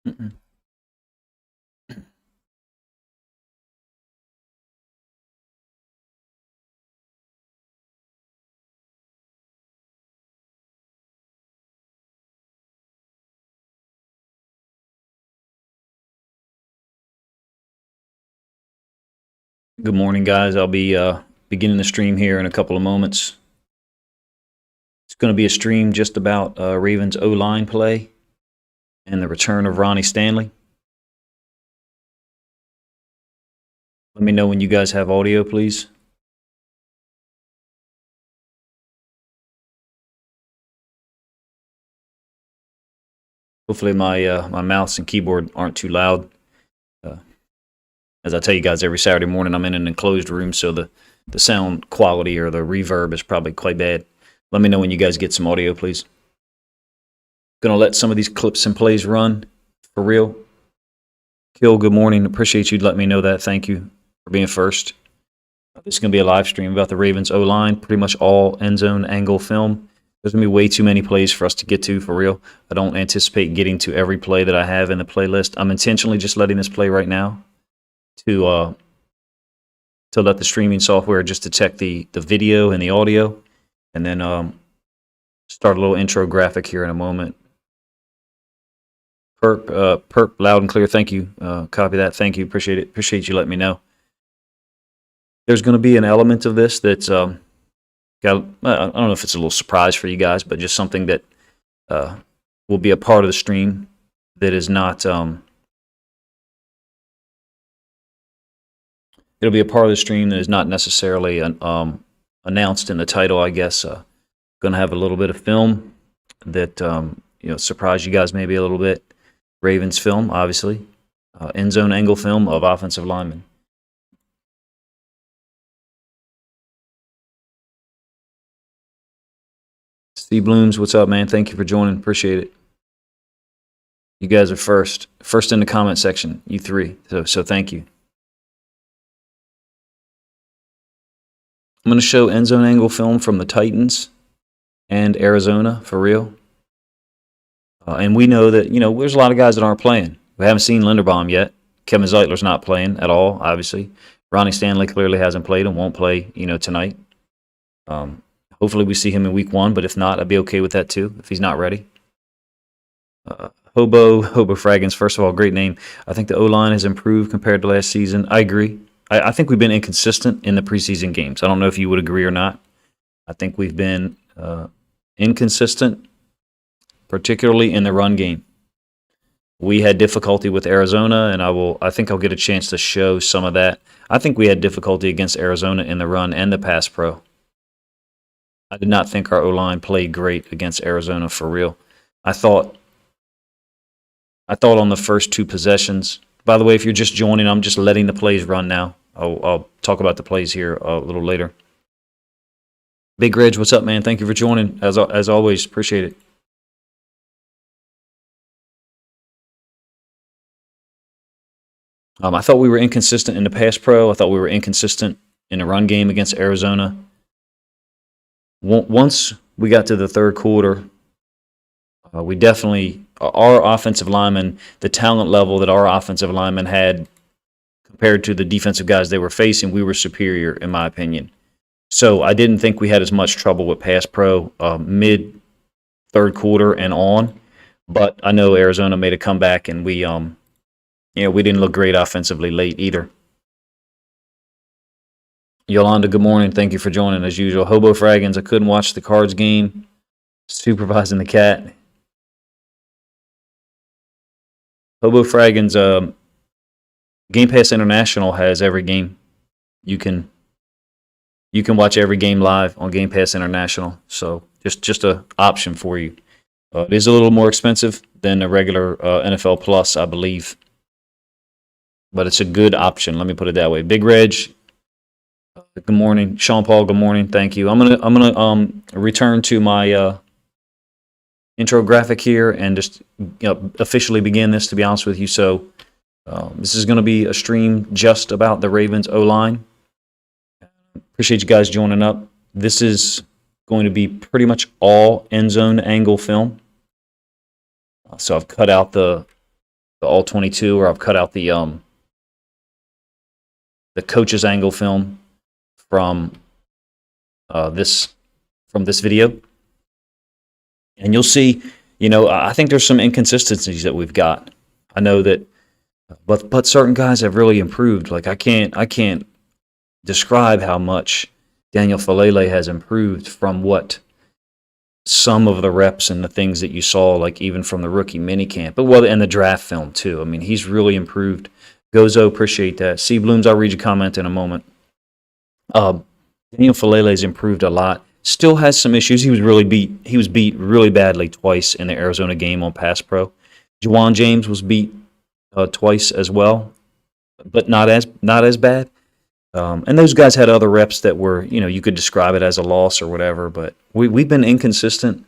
Mm-mm. Good morning, guys. I'll be beginning the stream here in a couple of moments. It's going to be a stream just about Ravens O-line play and the return of Ronnie Stanley. Let me know when you guys have audio, please. Hopefully my mouse and keyboard aren't too loud. As I tell you guys every Saturday morning, I'm in an enclosed room, so the sound quality or the reverb is probably quite bad. Let me know when you guys get some audio, please. Gonna let some of these clips and plays run for real. Kill, good morning. Appreciate you letting me know that. Thank you for being first. This is going to be a live stream about the Ravens O-line, pretty much all end zone angle film. There's going to be way too many plays for us to get to, for real. I don't anticipate getting to every play that I have in the playlist. I'm intentionally just letting this play right now to let the streaming software just detect the video and the audio, and then start a little intro graphic here in a moment. Perp, loud and clear. Thank you. Copy that. Thank you. Appreciate it. Appreciate you letting me know. There's going to be an element of this that's I don't know if it's a little surprise for you guys, but just something that will be a part of the stream that is not. It'll be a part of the stream that is not necessarily announced in the title, I guess. Going to have a little bit of film that surprise you guys maybe a little bit. Ravens film, obviously. End zone angle film of offensive linemen. Steve Blooms, what's up, man? Thank you for joining. Appreciate it. You guys are first in the comment section, you three. So thank you. I'm going to show end zone angle film from the Titans and Arizona for real. And we know that, there's a lot of guys that aren't playing. We haven't seen Linderbaum yet. Kevin Zeitler's not playing at all, obviously. Ronnie Stanley clearly hasn't played and won't play, tonight. Hopefully we see him in week 1, but if not, I'd be okay with that too, if he's not ready. Hobo Fraggins, first of all, great name. I think the O-line has improved compared to last season. I agree. I think we've been inconsistent in the preseason games. I don't know if you would agree or not. I think we've been inconsistent, particularly in the run game. We had difficulty with Arizona, and I think I'll get a chance to show some of that. I think we had difficulty against Arizona in the run and the pass pro. I did not think our O-line played great against Arizona for real. I thought on the first 2 possessions. By the way, if you're just joining, I'm just letting the plays run now. I'll talk about the plays here a little later. Big Reg, what's up, man? Thank you for joining. As always, appreciate it. I thought we were inconsistent in the pass pro. I thought we were inconsistent in the run game against Arizona. Once we got to the third quarter, we definitely, our offensive linemen, the talent level that our offensive linemen had compared to the defensive guys they were facing, we were superior, in my opinion. So I didn't think we had as much trouble with pass pro mid third quarter and on, but I know Arizona made a comeback, and we didn't look great offensively late either. Yolanda, good morning. Thank you for joining as usual. Hobo Fraggins, I couldn't watch the Cards game. Supervising the cat. Hobo Fraggins, Game Pass International has every game. You can watch every game live on Game Pass International. So just a option for you. It is a little more expensive than a regular NFL Plus, I believe. But it's a good option. Let me put it that way. Big Reg, good morning. Sean Paul, good morning. Thank you. I'm gonna return to my intro graphic here and just officially begin this. To be honest with you, so this is going to be a stream just about the Ravens O-line. Appreciate you guys joining up. This is going to be pretty much all end zone angle film. So I've cut out the all-22, where I've cut out the coach's angle film from this video, and you'll see, I think there's some inconsistencies that we've got. I know that, but certain guys have really improved. Like I can't describe how much Daniel Falele has improved from what some of the reps and the things that you saw, like even from the rookie minicamp, and the draft film too. I mean, he's really improved. Gozo, appreciate that. C. Blooms, I'll read your comment in a moment. Daniel Falele's improved a lot. Still has some issues. He was beat really badly twice in the Arizona game on Pass Pro. Juwan James was beat twice as well, but not as bad. And those guys had other reps that were, you could describe it as a loss or whatever. But we've been inconsistent,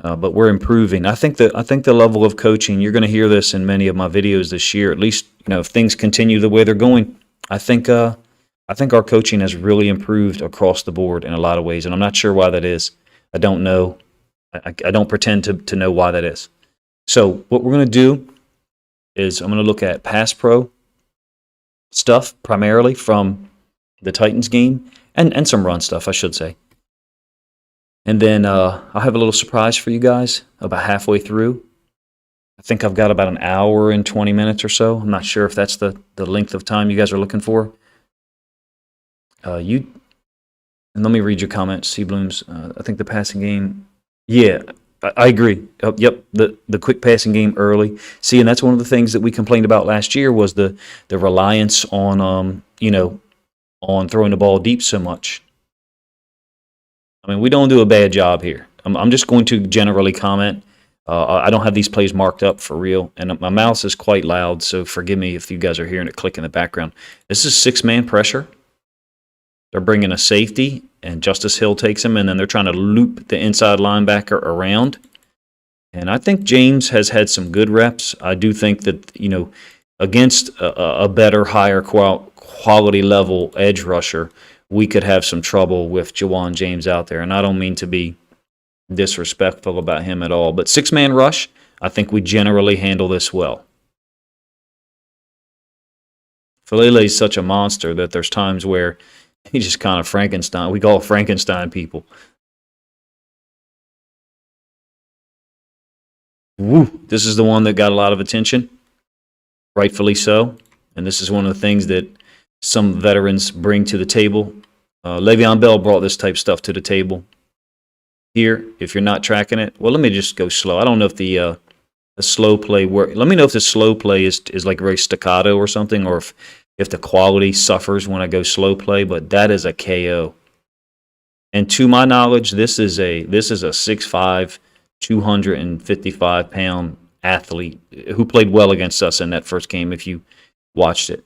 but we're improving. I think the level of coaching, you're going to hear this in many of my videos this year. At least, if things continue the way they're going, I think our coaching has really improved across the board in a lot of ways, and I'm not sure why that is. I don't know. I don't pretend to know why that is. So what we're going to do is I'm going to look at Pass Pro stuff primarily from the Titans game and some run stuff, I should say. And then I'll have a little surprise for you guys about halfway through. I think I've got about an hour and 20 minutes or so. I'm not sure if that's the length of time you guys are looking for. And let me read your comments, C. Blooms. I think the passing game, yeah, I agree. Yep, the quick passing game early. See, and that's one of the things that we complained about last year was the reliance on on throwing the ball deep so much. I mean, we don't do a bad job here. I'm just going to generally comment. I don't have these plays marked up for real, and my mouse is quite loud, so forgive me if you guys are hearing it click in the background. This is 6-man pressure. They're bringing a safety, and Justice Hill takes him, and then they're trying to loop the inside linebacker around. And I think James has had some good reps. I do think that, against a better, higher quality level edge rusher, we could have some trouble with Juwan James out there. And I don't mean to be disrespectful about him at all. But 6-man rush, I think we generally handle this well. Falele is such a monster that there's times where he's just kind of Frankenstein. We call Frankenstein people. Woo! This is the one that got a lot of attention, rightfully so. And this is one of the things that some veterans bring to the table. Le'Veon Bell brought this type stuff to the table. Here, if you're not tracking it, well, let me just go slow. I don't know if the slow play works. Let me know if the slow play is like very staccato or something, or if the quality suffers when I go slow play, but that is a KO. And to my knowledge, this is a 6'5", 255-pound athlete who played well against us in that first game if you watched it.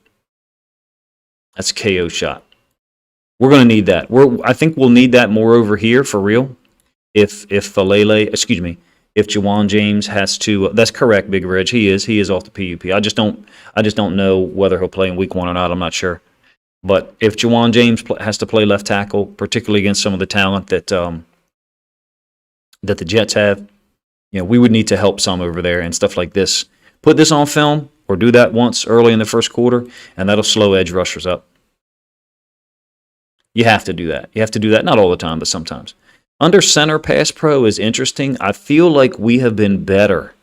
That's a KO shot. We're going to need that. I think we'll need that more over here for real. If Juwan James has to, that's correct, Big Reg. He is off the PUP. I just don't know whether he'll play in week 1 or not. I'm not sure. But if Juwan James has to play left tackle, particularly against some of the talent that the Jets have, we would need to help some over there and stuff like this. Put this on film or do that once early in the first quarter, and that'll slow edge rushers up. You have to do that. You have to do that, not all the time, but sometimes. Under center pass pro is interesting. I feel like we have been better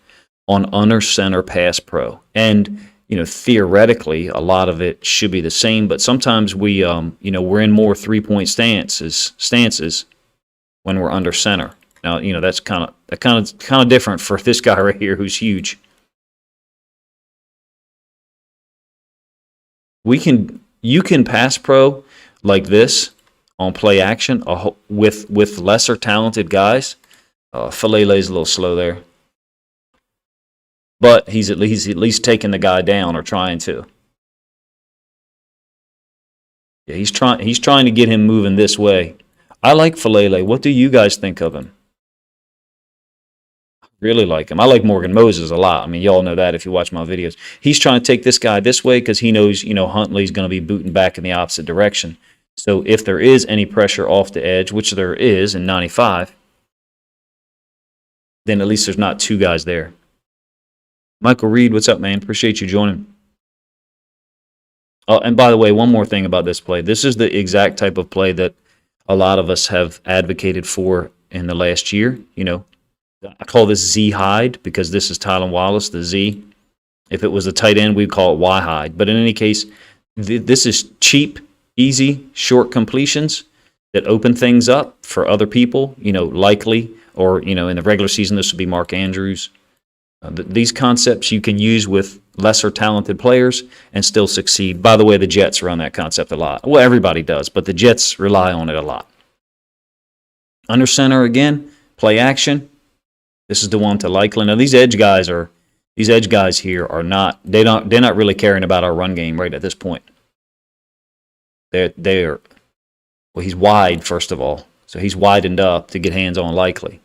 on under center pass pro. And, theoretically, a lot of it should be the same, but sometimes we're in more 3-point stances when we're under center. Now, that's kind of different for this guy right here who's huge. You can pass pro like this on play action with lesser talented guys. Falele's a little slow there, but he's at least taking the guy down or trying to. Yeah, he's trying to get him moving this way. I like Falele. What do you guys think of him? Really like him. I like Morgan Moses a lot. I mean, y'all know that if you watch my videos. He's trying to take this guy this way because he knows, Huntley's going to be booting back in the opposite direction. So if there is any pressure off the edge, which there is in 95, then at least there's not two guys there. Michael Reed, what's up, man? Appreciate you joining. Oh, and by the way, one more thing about this play. This is the exact type of play that a lot of us have advocated for in the last year. I call this Z hide because this is Tylan Wallace, the Z. If it was a tight end, we'd call it Y hide. But in any case, this is cheap, easy, short completions that open things up for other people, likely, or, in the regular season, this would be Mark Andrews. These concepts you can use with lesser talented players and still succeed. By the way, the Jets run that concept a lot. Well, everybody does, but the Jets rely on it a lot. Under center again, play action. This is the one to Lakeland. Now these edge guys here are not. They're not really caring about our run game right at this point. Well, he's wide first of all, so he's widened up to get hands on Likely.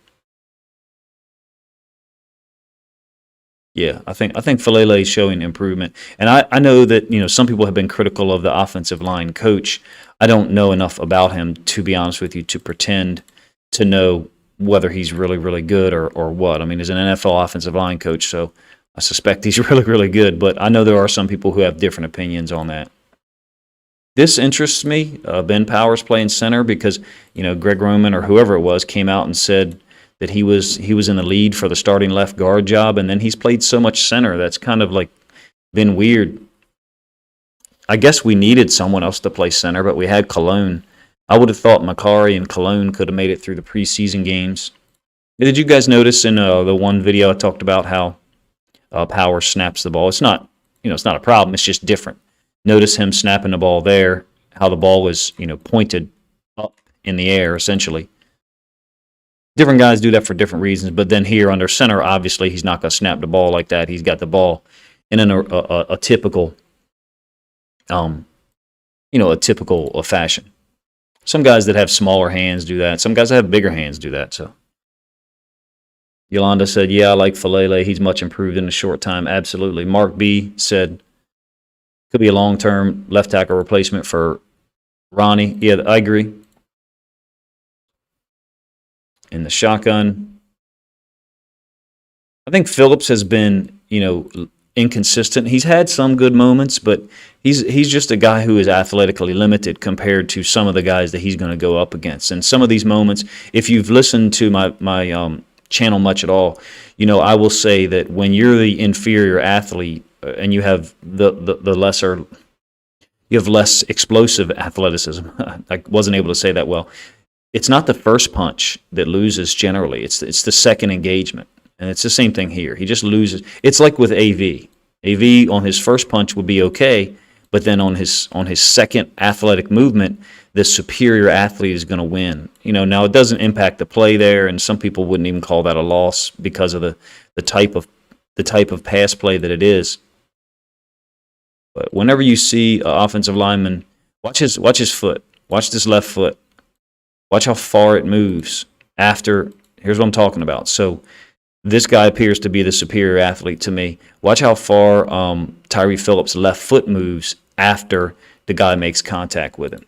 Yeah, I think Falele is showing improvement, and I know that some people have been critical of the offensive line coach. I don't know enough about him, to be honest with you, to pretend to know whether he's really, really good or what. I mean, he's an NFL offensive line coach, so I suspect he's really, really good. But I know there are some people who have different opinions on that. This interests me, Ben Powers playing center, because Greg Roman or whoever it was came out and said that he was in the lead for the starting left guard job, and then he's played so much center that's kind of like been weird. I guess we needed someone else to play center, but we had Cologne. I would have thought Macari and Cologne could have made it through the preseason games. Did you guys notice in the one video I talked about how Powers snaps the ball? It's not a problem. It's just different. Notice him snapping the ball there, how the ball was pointed up in the air essentially. Different guys do that for different reasons, but then here under center, obviously he's not going to snap the ball like that. He's got the ball in a typical, a typical fashion. Some guys that have smaller hands do that. Some guys that have bigger hands do that. So, Yolanda said, "Yeah, I like Falele. He's much improved in a short time." Absolutely. Mark B said, "Could be a long-term left tackle replacement for Ronnie." Yeah, I agree. In the shotgun, I think Phillips has been, inconsistent. He's had some good moments, but he's just a guy who is athletically limited compared to some of the guys that he's going to go up against. And some of these moments, if you've listened to my channel much at all, I will say that when you're the inferior athlete and you have the lesser, you have less explosive athleticism. I wasn't able to say that well. It's not the first punch that loses generally. It's the second engagement. And it's the same thing here. He just loses. It's like with AV. AV on his first punch would be okay, but then on his second athletic movement, the superior athlete is going to win. Now it doesn't impact the play there, and some people wouldn't even call that a loss because of the type of pass play that it is. But whenever you see an offensive lineman, watch his foot. Watch this left foot. Watch how far it moves after. Here's what I'm talking about. So this guy appears to be the superior athlete to me. Watch how far Tyree Phillips' left foot moves after the guy makes contact with him.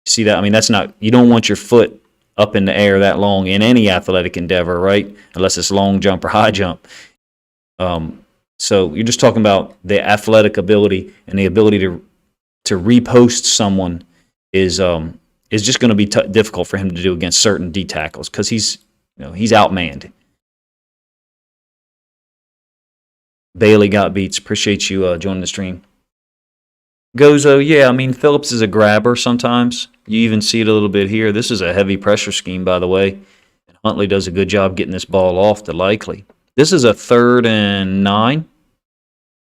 See that? I mean, that's not. You don't want your foot up in the air that long in any athletic endeavor, right? Unless it's long jump or high jump. So you're just talking about the athletic ability, and the ability to repost someone is just going to be difficult for him to do against certain D tackles because he's outmanned. Bailey got beats. Appreciate you joining the stream. Gozo, yeah, I mean, Phillips is a grabber sometimes. You even see it a little bit here. This is a heavy pressure scheme, by the way. Huntley does a good job getting this ball off to Likely. This is a 3rd and 9.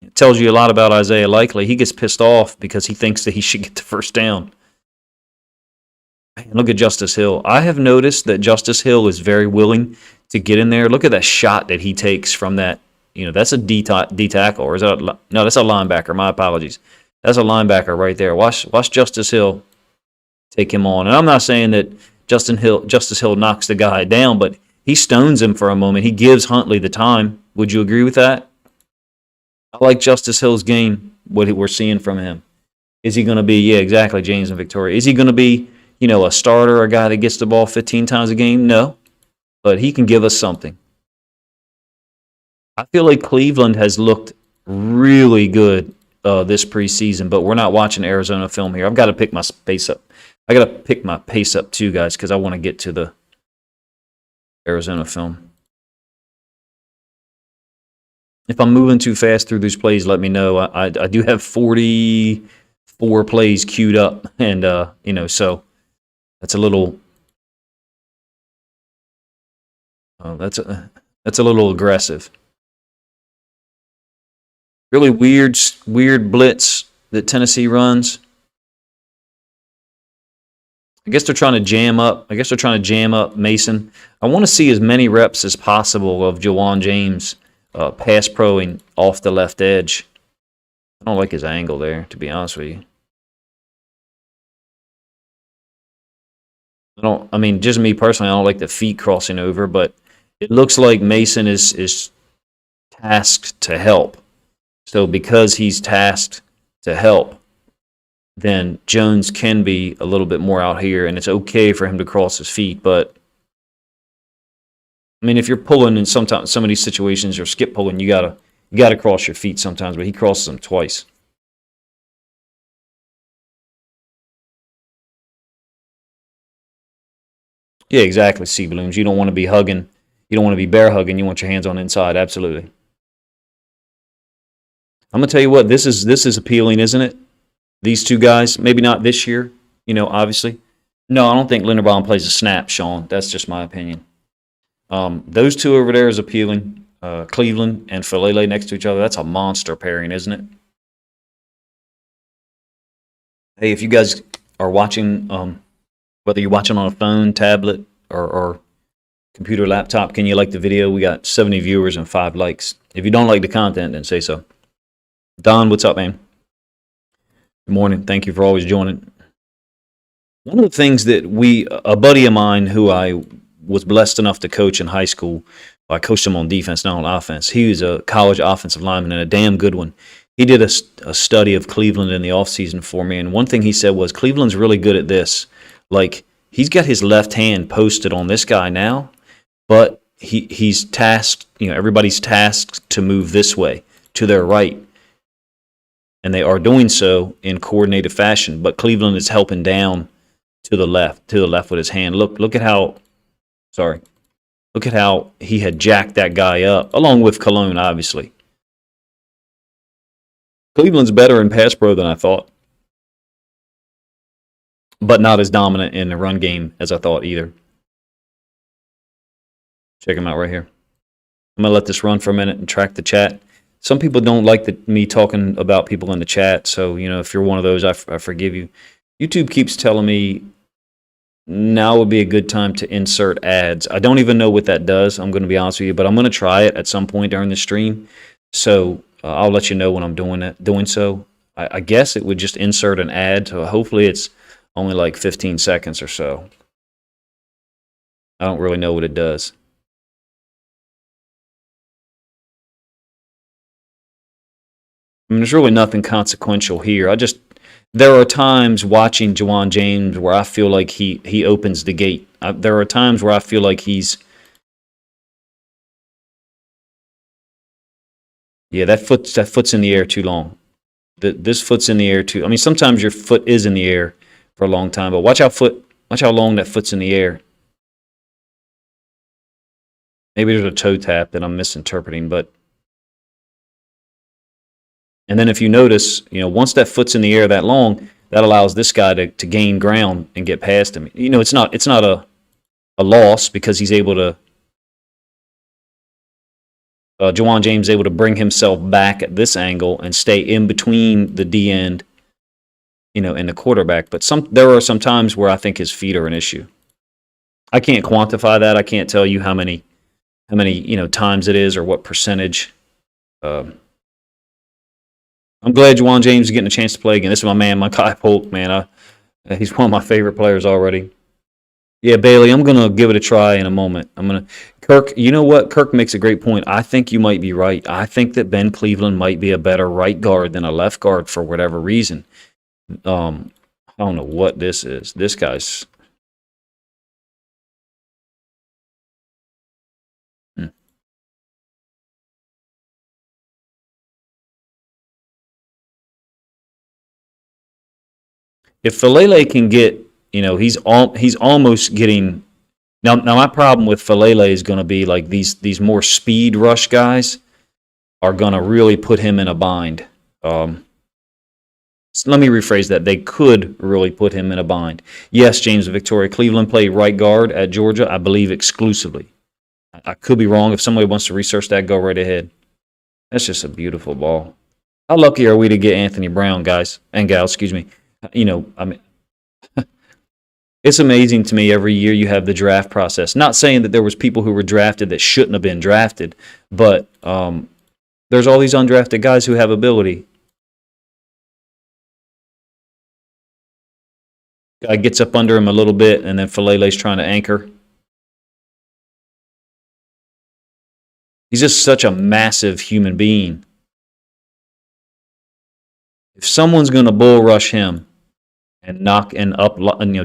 It tells you a lot about Isaiah Likely. He gets pissed off because he thinks that he should get the first down. Look at Justice Hill. I have noticed that Justice Hill is very willing to get in there. Look at that shot that he takes from that. That's a D tackle, or is that no? That's a linebacker. My apologies. That's a linebacker right there. Watch Justice Hill take him on. And I'm not saying that Justice Hill knocks the guy down, but he stones him for a moment. He gives Huntley the time. Would you agree with that? I like Justice Hill's game. What we're seeing from him. Is he going to be? Yeah, exactly. James and Victoria. Is he going to be? A starter, a guy that gets the ball 15 times a game? No. But he can give us something. I feel like Cleveland has looked really good this preseason, but we're not watching Arizona film here. I've got to pick my pace up. I got to pick my pace up too, guys, because I want to get to the Arizona film. If I'm moving too fast through these plays, let me know. I do have 44 plays queued up, and so that's a little that's a little aggressive. Really weird blitz that Tennessee runs. I guess they're trying to jam up Mason. I want to see as many reps as possible of Jawan James pass proing off the left edge. I don't like his angle there, to be honest with you. I mean, just me personally, I don't like the feet crossing over, but it looks like Mason is tasked to help. So because he's tasked to help, then Jones can be a little bit more out here, and it's okay for him to cross his feet. But I mean, if you're pulling in some of these situations or skip pulling, you gotta cross your feet sometimes. But he crosses them twice. Yeah, exactly. Sea balloons. You don't want to be hugging. You don't want to be bear hugging. You want your hands on the inside. Absolutely. I'm gonna tell you what. This is appealing, isn't it? These two guys. Maybe not this year. Obviously. No, I don't think Linderbaum plays a snap, Sean. That's just my opinion. Those two over there is appealing. Cleveland and Falele next to each other. That's a monster pairing, isn't it? Hey, if you guys are watching, whether you're watching on a phone, tablet, or computer, laptop, can you like the video? We got 70 viewers and 5 likes. If you don't like the content, then say so. Don, what's up, man? Good morning. Thank you for always joining. One of the things that a buddy of mine who I was blessed enough to coach in high school, I coached him on defense, not on offense. He was a college offensive lineman and a damn good one. He did a study of Cleveland in the offseason for me, and one thing he said was Cleveland's really good at this. Like, he's got his left hand posted on this guy now, but he's tasked, everybody's tasked to move this way, to their right. And they are doing so in coordinated fashion, but Cleveland is helping down to the left with his hand. Look at how he had jacked that guy up, along with Cologne, obviously. Cleveland's better in pass pro than I thought, but not as dominant in the run game as I thought either. Check him out right here. I'm going to let this run for a minute and track the chat. Some people don't like me talking about people in the chat, so if you're one of those, I forgive you. YouTube keeps telling me now would be a good time to insert ads. I don't even know what that does, I'm going to be honest with you, but I'm going to try it at some point during the stream. So I'll let you know when I'm doing so. I guess it would just insert an ad, so hopefully it's only like 15 seconds or so. I don't really know what it does. I mean, there's really nothing consequential here. There are times watching Jawan James where I feel like he opens the gate. There are times where I feel like he's... Yeah, that foot's in the air too long. This foot's in the air too... I mean, sometimes your foot is in the air for a long time, but watch how long that foot's in the air. Maybe there's a toe tap that I'm misinterpreting, but... And then if you notice, once that foot's in the air that long, that allows this guy to gain ground and get past him. It's not a loss because he's able to... Jawan James is able to bring himself back at this angle and stay in between the D end, and the quarterback. But there are some times where I think his feet are an issue. I can't quantify that. I can't tell you how many times it is or what percentage. I'm glad Jawan James is getting a chance to play again. This is my man, my Kai Polk, man. He's one of my favorite players already. Yeah, Bailey, I'm going to give it a try in a moment. Kirk, you know what? Kirk makes a great point. I think you might be right. I think that Ben Cleveland might be a better right guard than a left guard for whatever reason. I don't know what this is. This guy's... if Falele can get, he's almost getting. Now my problem with Falele is going to be like these more speed rush guys are going to really put him in a bind. So let me rephrase that. They could really put him in a bind. Yes, James Victoria. Cleveland played right guard at Georgia, I believe, exclusively. I could be wrong. If somebody wants to research that, go right ahead. That's just a beautiful ball. How lucky are we to get Anthony Brown, guys and gals? Excuse me. I mean, it's amazing to me every year you have the draft process. Not saying that there was people who were drafted that shouldn't have been drafted, but there's all these undrafted guys who have ability. Guy gets up under him a little bit, and then Falele's trying to anchor. He's just such a massive human being. If someone's going to bull rush him and knock and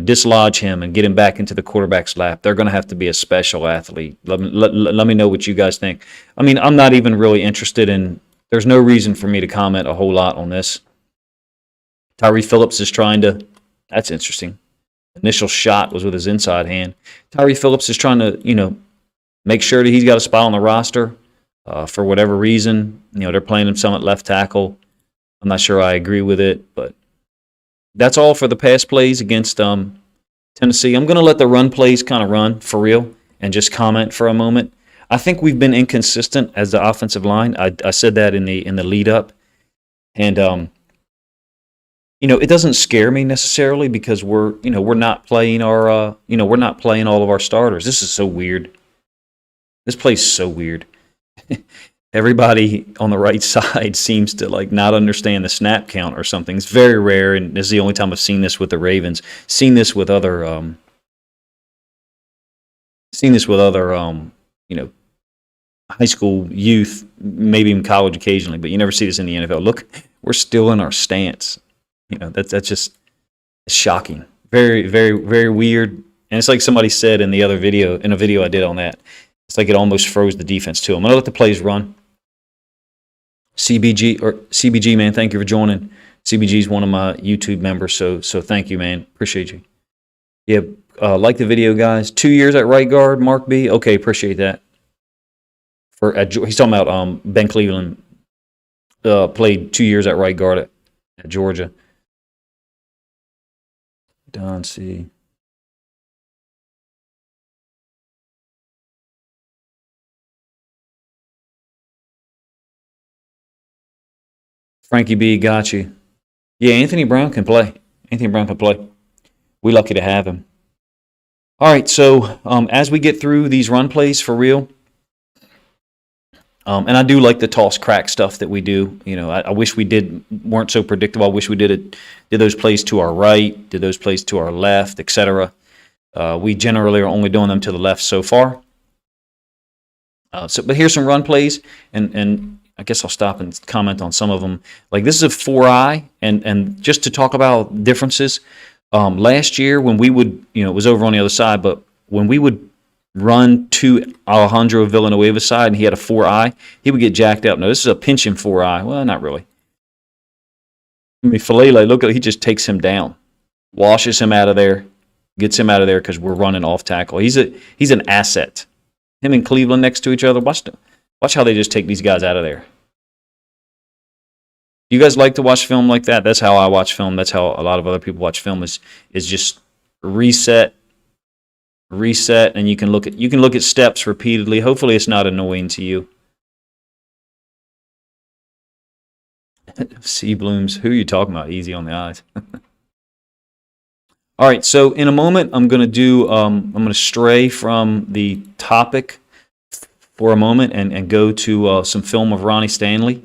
dislodge him and get him back into the quarterback's lap, they're going to have to be a special athlete. Let me know what you guys think. I mean, I'm not even really interested in. There's no reason for me to comment a whole lot on this. Tyree Phillips is trying to. That's interesting. Initial shot was with his inside hand. Tyree Phillips is trying to, make sure that he's got a spot on the roster. For whatever reason, they're playing him some at left tackle. I'm not sure I agree with it, but that's all for the pass plays against Tennessee. I'm going to let the run plays kind of run for real and just comment for a moment. I think we've been inconsistent as the offensive line. I said that in the lead up, and it doesn't scare me necessarily because we're not playing our we're not playing all of our starters. This is so weird. This play's so weird. Everybody on the right side seems to not understand the snap count or something. It's very rare, and this is the only time I've seen this with the Ravens. Seen this with other high school youth, maybe even college occasionally, but you never see this in the NFL. Look, we're still in our stance. That's just shocking. Very, very, very weird. And it's like somebody said in a video I did on that. It's like it almost froze the defense too. I'm gonna let the plays run. CBG man, thank you for joining. CBG is one of my YouTube members, so thank you, man. Appreciate you. Yeah, like the video, guys. 2 years at right guard, Mark B. Okay, appreciate that. He's talking about Ben Cleveland played 2 years at right guard at Georgia. Don C. Frankie B, got you. Yeah, Anthony Brown can play. We're lucky to have him. All right, so as we get through these run plays for real, and I do like the toss crack stuff that we do. I wish we weren't so predictable. I wish we did those plays to our right, did those plays to our left, etc. We generally are only doing them to the left so far. But here's some run plays, and I guess I'll stop and comment on some of them. Like this is a 4-eye, and just to talk about differences. Last year when we would, it was over on the other side, but when we would run to Alejandro Villanueva's side and he had a 4-eye, he would get jacked up. Now this is a pinch him 4-eye. Well, not really. I mean, Falele, look, he just takes him down, washes him out of there, gets him out of there because we're running off tackle. He's an asset. Him and Cleveland next to each other. Watch how they just take these guys out of there. You guys like to watch film like that? That's how I watch film. That's how a lot of other people watch film is just reset, and you can look at steps repeatedly. Hopefully it's not annoying to you. Sea blooms. Who are you talking about? Easy on the eyes. All right, so in a moment I'm going to stray from the topic for a moment and go to some film of Ronnie Stanley.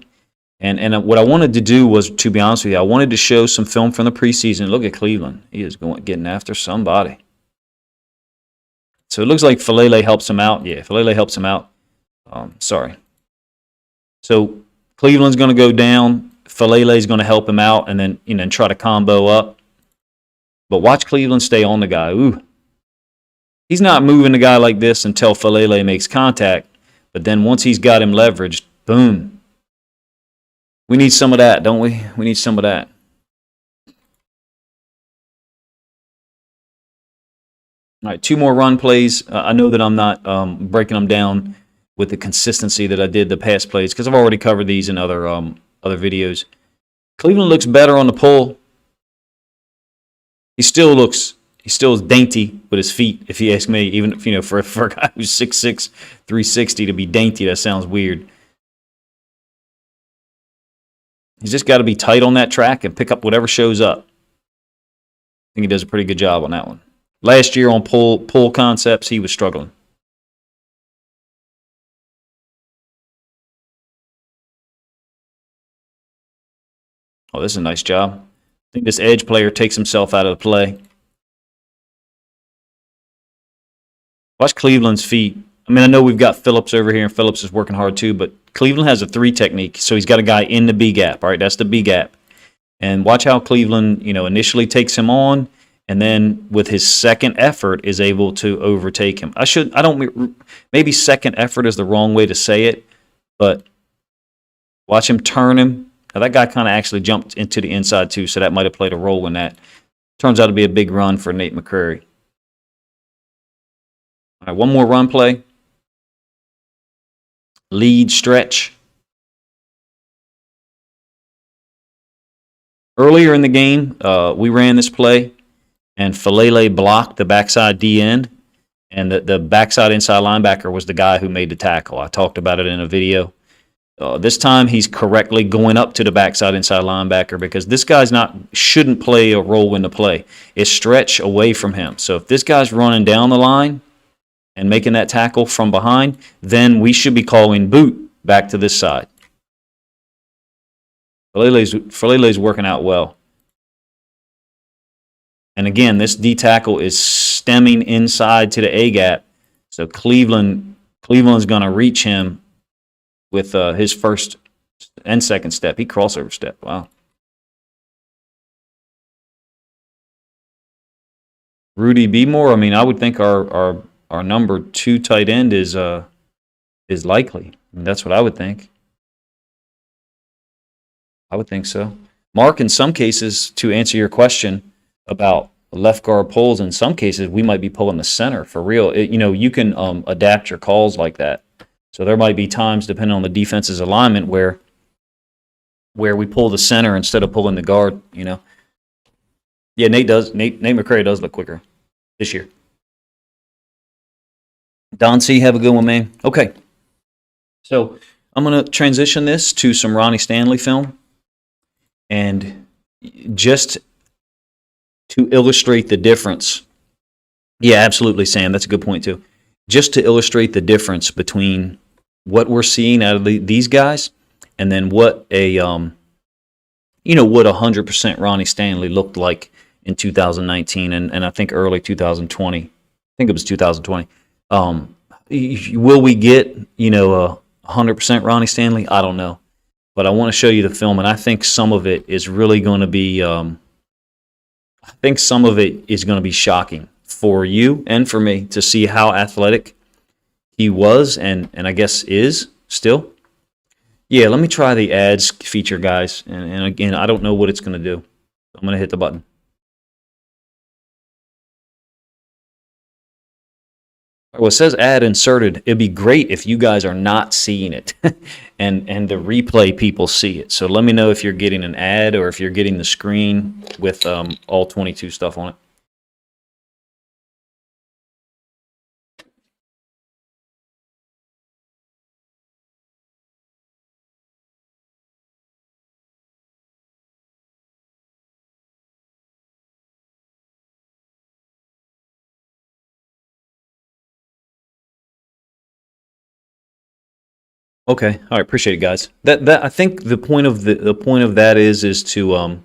And what I wanted to do was, to be honest with you, I wanted to show some film from the preseason. Look at Cleveland. He is getting after somebody. So it looks like Falele helps him out. Yeah, Falele helps him out. Sorry. So Cleveland's going to go down. Falele's going to help him out and then try to combo up. But watch Cleveland stay on the guy. Ooh. He's not moving the guy like this until Falele makes contact. But then once he's got him leveraged, boom. We need some of that, don't we? We need some of that. All right, 2 more run plays. I know that I'm not breaking them down with the consistency that I did the past plays because I've already covered these in other videos. Cleveland looks better on the pull. He still is dainty with his feet, if you ask me. Even if, for a guy who's 6'6", 360 to be dainty, that sounds weird. He's just got to be tight on that track and pick up whatever shows up. I think he does a pretty good job on that one. Last year on pull concepts, he was struggling. Oh, this is a nice job. I think this edge player takes himself out of the play. Watch Cleveland's feet. I mean, I know we've got Phillips over here, and Phillips is working hard too, but Cleveland has a 3 technique, so he's got a guy in the B gap. All right, that's the B gap. And watch how Cleveland, initially takes him on, and then with his second effort is able to overtake him. Maybe second effort is the wrong way to say it, but watch him turn him. Now, that guy kind of actually jumped into the inside too, so that might have played a role in that. Turns out to be a big run for Nate McCrary. All right, one more run play. Lead stretch. Earlier in the game, we ran this play, and Falele blocked the backside D end, and the backside inside linebacker was the guy who made the tackle. I talked about it in a video. This time he's correctly going up to the backside inside linebacker because this guy's shouldn't play a role in the play. It's stretch away from him. So if this guy's running down the line and making that tackle from behind, then we should be calling boot back to this side. Falele's working out well. And again, this D tackle is stemming inside to the A gap. So Cleveland's going to reach him with his first and second step. He crossover step. Wow. Rudy Beemore. I mean, I would think our number 2 tight end is likely. I mean, that's what I would think. I would think so. Mark, in some cases, to answer your question about left guard pulls, in some cases we might be pulling the center for real. You can adapt your calls like that. So there might be times, depending on the defense's alignment, where we pull the center instead of pulling the guard. Yeah, Nate McCrary does look quicker this year. Don C, have a good one, man. Okay, so I'm going to transition this to some Ronnie Stanley film, and just to illustrate the difference. Yeah, absolutely, Sam. That's a good point too. Just to illustrate the difference between what we're seeing out of these guys and then what a 100% Ronnie Stanley looked like in 2019 and I think early 2020. I think it was 2020. Will we get, 100% Ronnie Stanley? I don't know. But I want to show you the film, and I think some of it is really going to be shocking for you and for me to see how athletic he was and I guess is still. Yeah, let me try the ads feature, guys. And again, I don't know what it's going to do. I'm going to hit the button. Well, it says ad inserted. It'd be great if you guys are not seeing it and the replay people see it. So let me know if you're getting an ad or if you're getting the screen with all 22 stuff on it. Okay, all right, appreciate it, guys. That I think the point of that is to I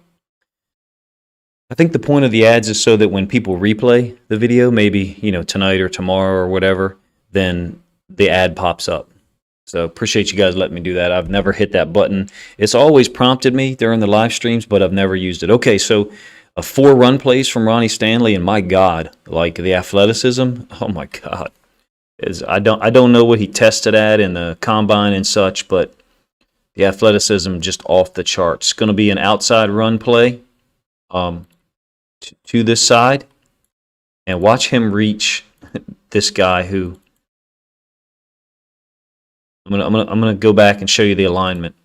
think the point of the ads is so that when people replay the video, maybe tonight or tomorrow or whatever, then the ad pops up. So appreciate you guys letting me do that. I've never hit that button. It's always prompted me during the live streams, but I've never used it. Okay, so 4 run plays from Ronnie Stanley, and my God, like the athleticism. Oh my God. I don't know what he tested at in the combine and such, but the athleticism just off the charts. It's going to be an outside run play to this side. and watch him reach this guy who I'm gonna go back and show you the alignment.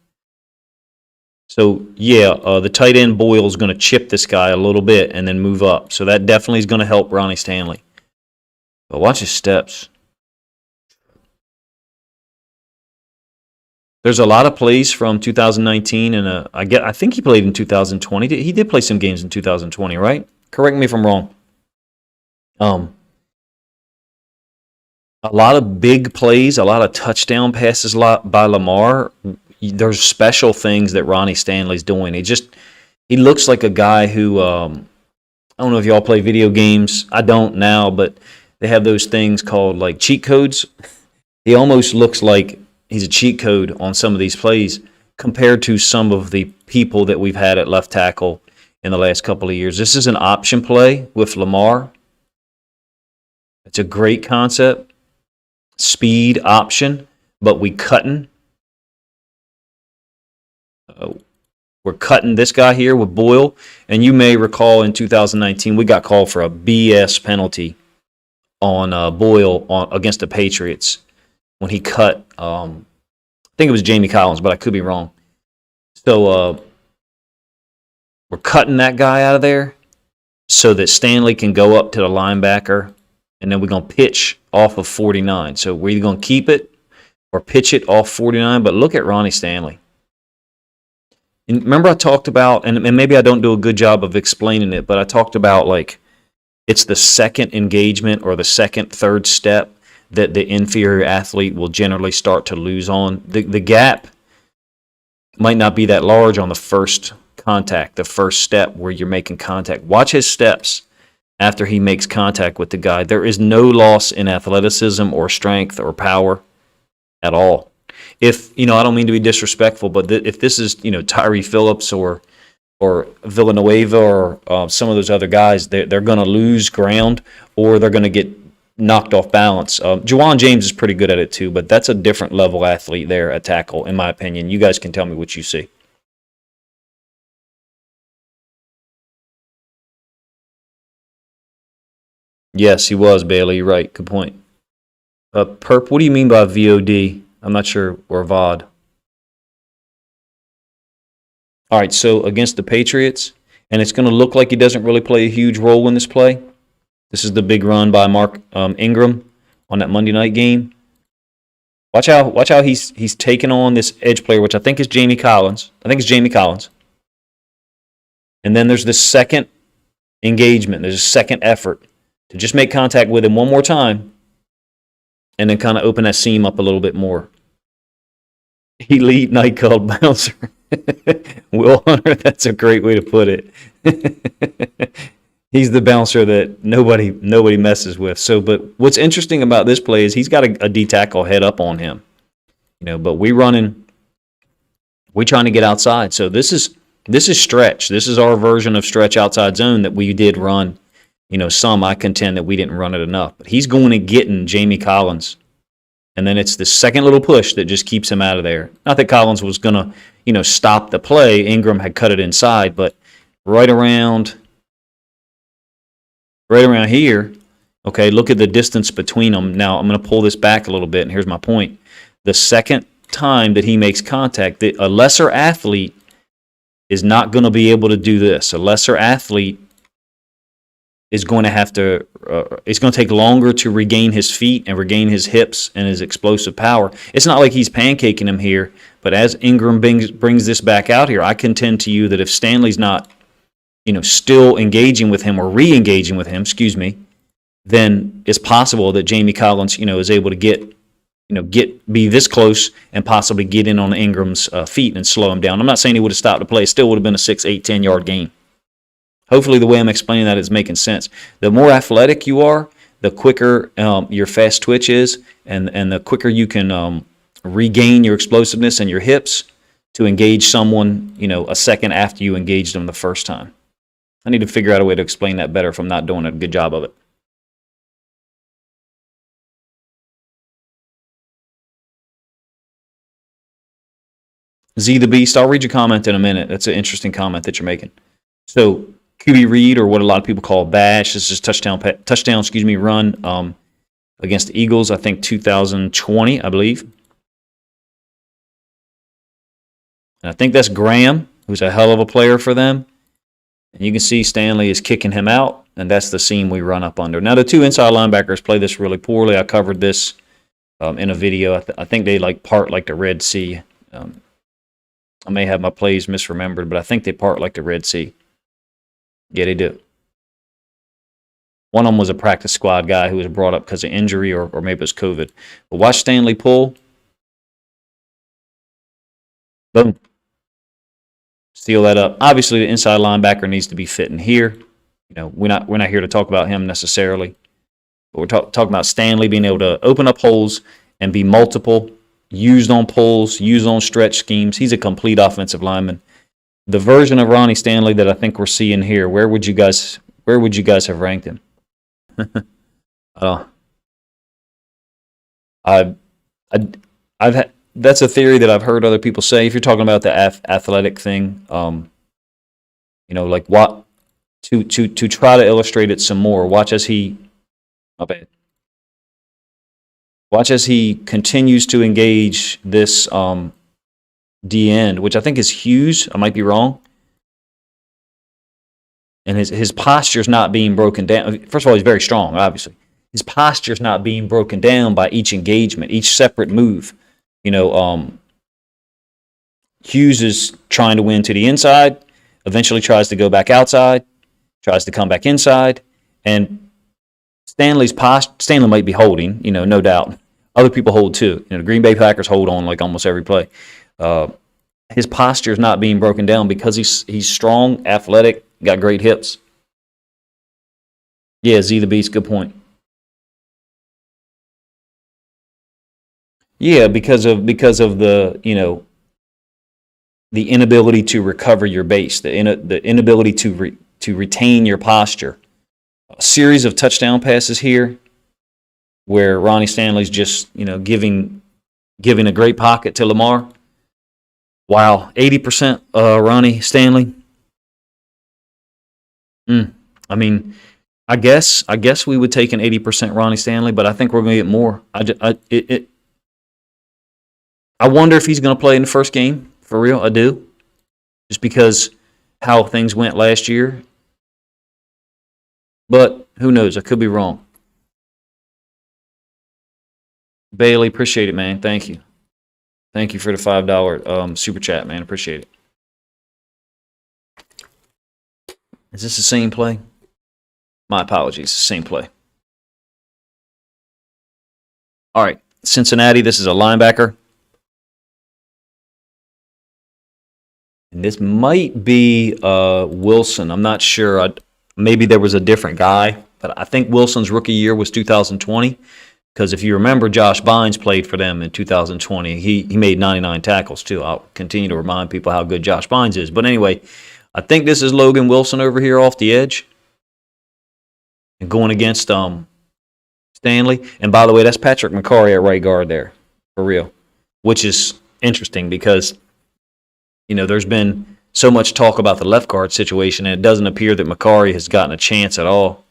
So yeah, the tight end Boyle is going to chip this guy a little bit and then move up. So that definitely is going to help Ronnie Stanley. But watch his steps. There's a lot of plays from 2019, and I think he played in 2020. He did play some games in 2020, right? Correct me if I'm wrong. A lot of big plays, a lot of touchdown passes by Lamar. There's special things that Ronnie Stanley's doing. He looks like a guy who I don't know if y'all play video games. I don't now, but they have those things called like cheat codes. He almost looks like he's a cheat code on some of these plays compared to some of the people that we've had at left tackle in the last couple of years. This is an option play with Lamar. It's a great concept. Speed option, but we're cutting this guy here with Boyle. And you may recall in 2019, we got called for a BS penalty on Boyle against the Patriots when he cut, I think it was Jamie Collins, but I could be wrong. So we're cutting that guy out of there so that Stanley can go up to the linebacker, and then we're going to pitch off of 49. So we're either going to keep it or pitch it off 49, but look at Ronnie Stanley. And remember I talked about, and maybe I don't do a good job of explaining it, but I talked about like it's the second engagement or the second, third step that the inferior athlete will generally start to lose on. The gap might not be that large on the first contact, the first step where you're making contact. Watch his steps after he makes contact with the guy. There is no loss in athleticism or strength or power at all. If, I don't mean to be disrespectful, but if this is, Tyree Phillips or Villanueva or some of those other guys, they're going to lose ground or they're going to get knocked off balance. Juwan James is pretty good at it too, but that's a different level athlete there at tackle, in my opinion. You guys can tell me what you see. Yes, he was, Bailey. You're right. Good point. Perp, what do you mean by VOD? I'm not sure, or VOD. All right, so against the Patriots, and it's going to look like he doesn't really play a huge role in this play. This is the big run by Mark Ingram on that Monday night game. Watch how he's taking on this edge player, which I think is Jamie Collins. And then there's this second engagement. There's a second effort to just make contact with him one more time and then kind of open that seam up a little bit more. Elite night called bouncer. Will Hunter, that's a great way to put it. He's the bouncer that nobody messes with. So, but what's interesting about this play is he's got a D tackle head up on him. But we're trying to get outside. So this is stretch. This is our version of stretch outside zone that we did run. Some I contend that we didn't run it enough. But he's going to get in Jamie Collins. And then it's the second little push that just keeps him out of there. Not that Collins was going to, stop the play. Ingram had cut it inside, but right around here, okay, look at the distance between them. Now, I'm going to pull this back a little bit, and here's my point. The second time that he makes contact, a lesser athlete is not going to be able to do this. A lesser athlete is going to have to, it's going to take longer to regain his feet and regain his hips and his explosive power. It's not like he's pancaking him here, but as Ingram brings this back out here, I contend to you that if Stanley's not, still engaging with him or re-engaging with him, then it's possible that Jamie Collins, is able to be this close and possibly get in on Ingram's feet and slow him down. I'm not saying he would have stopped the play. It still would have been a 6, 8, 10-yard gain. Hopefully the way I'm explaining that is making sense. The more athletic you are, the quicker your fast twitch is, and the quicker you can regain your explosiveness and your hips to engage someone, a second after you engaged them the first time. I need to figure out a way to explain that better if I'm not doing a good job of it. Z the Beast, I'll read your comment in a minute. That's an interesting comment that you're making. So QB read, or what a lot of people call bash. This is touchdown, run against the Eagles, I think 2020, I believe. And I think that's Graham, who's a hell of a player for them. And you can see Stanley is kicking him out, and that's the seam we run up under. Now, the two inside linebackers play this really poorly. I covered this in a video. I think they part like the Red Sea. I may have my plays misremembered, but I think they part like the Red Sea. Yeah, they do. One of them was a practice squad guy who was brought up because of injury or maybe it was COVID. But watch Stanley pull. Boom. Seal that up. Obviously, the inside linebacker needs to be fitting here. We're not here to talk about him necessarily. But we're talking about Stanley being able to open up holes and be multiple, used on pulls, used on stretch schemes. He's a complete offensive lineman. The version of Ronnie Stanley that I think we're seeing here, where would you guys have ranked him? I've had, that's a theory that I've heard other people say. If you're talking about the athletic thing, like what to try to illustrate it some more. Watch as he continues to engage this D end, which I think is Hughes. I might be wrong. And his posture's not being broken down. First of all, he's very strong, obviously. His posture's not being broken down by each engagement, each separate move. Hughes is trying to win to the inside, eventually tries to go back outside, tries to come back inside, and Stanley might be holding, no doubt. Other people hold too. The Green Bay Packers hold on like almost every play. His posture is not being broken down because he's strong, athletic, got great hips. Yeah, Z the Beast, good point. Yeah, because of the the inability to recover your base, the inability to retain your posture. A series of touchdown passes here, where Ronnie Stanley's just giving a great pocket to Lamar. Wow, 80% Ronnie Stanley. I mean, I guess we would take an 80% Ronnie Stanley, but I think we're going to get more. I wonder if he's going to play in the first game. For real, I do. Just because how things went last year. But who knows? I could be wrong. Bailey, appreciate it, man. Thank you. Thank you for the $5 super chat, man. Appreciate it. Is this the same play? My apologies. Same play. All right. Cincinnati, this is a linebacker. And this might be Wilson. I'm not sure. Maybe there was a different guy. But I think Wilson's rookie year was 2020. Because if you remember, Josh Bynes played for them in 2020. He made 99 tackles, too. I'll continue to remind people how good Josh Bynes is. But anyway, I think this is Logan Wilson over here off the edge. And going against Stanley. And by the way, that's Patrick McCarry at right guard there. For real. Which is interesting because, there's been so much talk about the left guard situation, and it doesn't appear that McCarry has gotten a chance at all.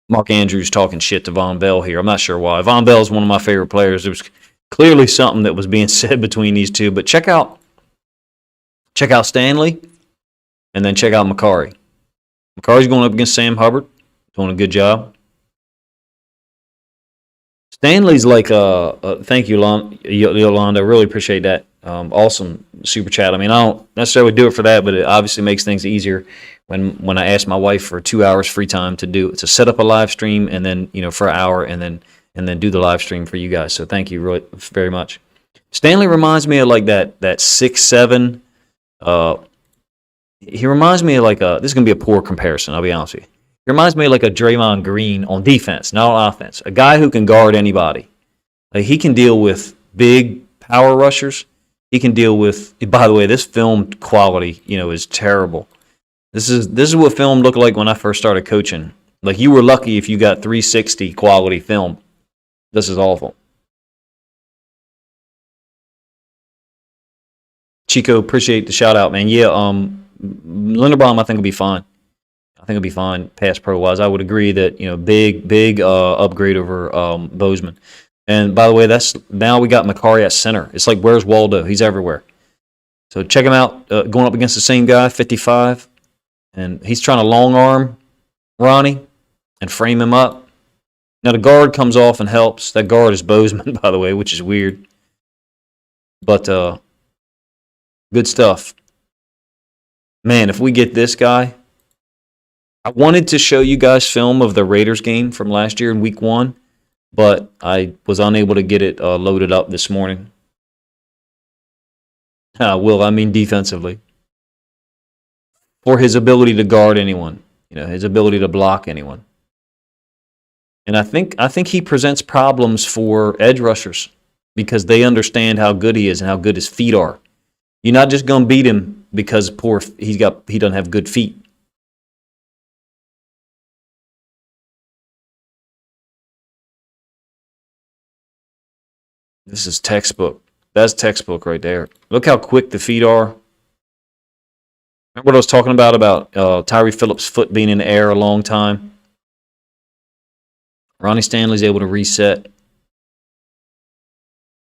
Mark Andrews talking shit to Von Bell here. I'm not sure why. Von Bell is one of my favorite players. There was clearly something that was being said between these two. But check out Stanley, and then check out McCarry. McCarry's going up against Sam Hubbard, doing a good job. Stanley's like, thank you, Yolanda. I really appreciate that. Awesome super chat. I mean, I don't necessarily do it for that, but it obviously makes things easier when I ask my wife for 2 hours free time to set up a live stream and then for an hour and then do the live stream for you guys. So thank you really very much. Stanley reminds me of like that 6'7". He reminds me of like this is gonna be a poor comparison. I'll be honest with you. He reminds me of like a Draymond Green on defense, not on offense. A guy who can guard anybody. Like he can deal with big power rushers. He can deal with. By the way, this film quality, is terrible. This is what film looked like when I first started coaching. Like you were lucky if you got 360 quality film. This is awful. Chico, appreciate the shout out, man. Yeah, Linderbaum I think will be fine. I think it'll be fine pass pro wise. I would agree that big upgrade over Bozeman. And by the way, now we got Macari at center. It's like, where's Waldo? He's everywhere. So check him out, going up against the same guy, 55, and he's trying to long arm Ronnie and frame him up. Now the guard comes off and helps. That guard is Bozeman, by the way, which is weird. But good stuff. Man, if we get this guy, I wanted to show you guys film of the Raiders game from last year in week 1, but I was unable to get it loaded up this morning. I mean defensively. For his ability to guard anyone, his ability to block anyone. And I think he presents problems for edge rushers because they understand how good he is and how good his feet are. You're not just going to beat him because he doesn't have good feet. This is textbook. That's textbook right there. Look how quick the feet are. Remember what I was talking about Tyree Phillips' foot being in the air a long time? Ronnie Stanley's able to reset.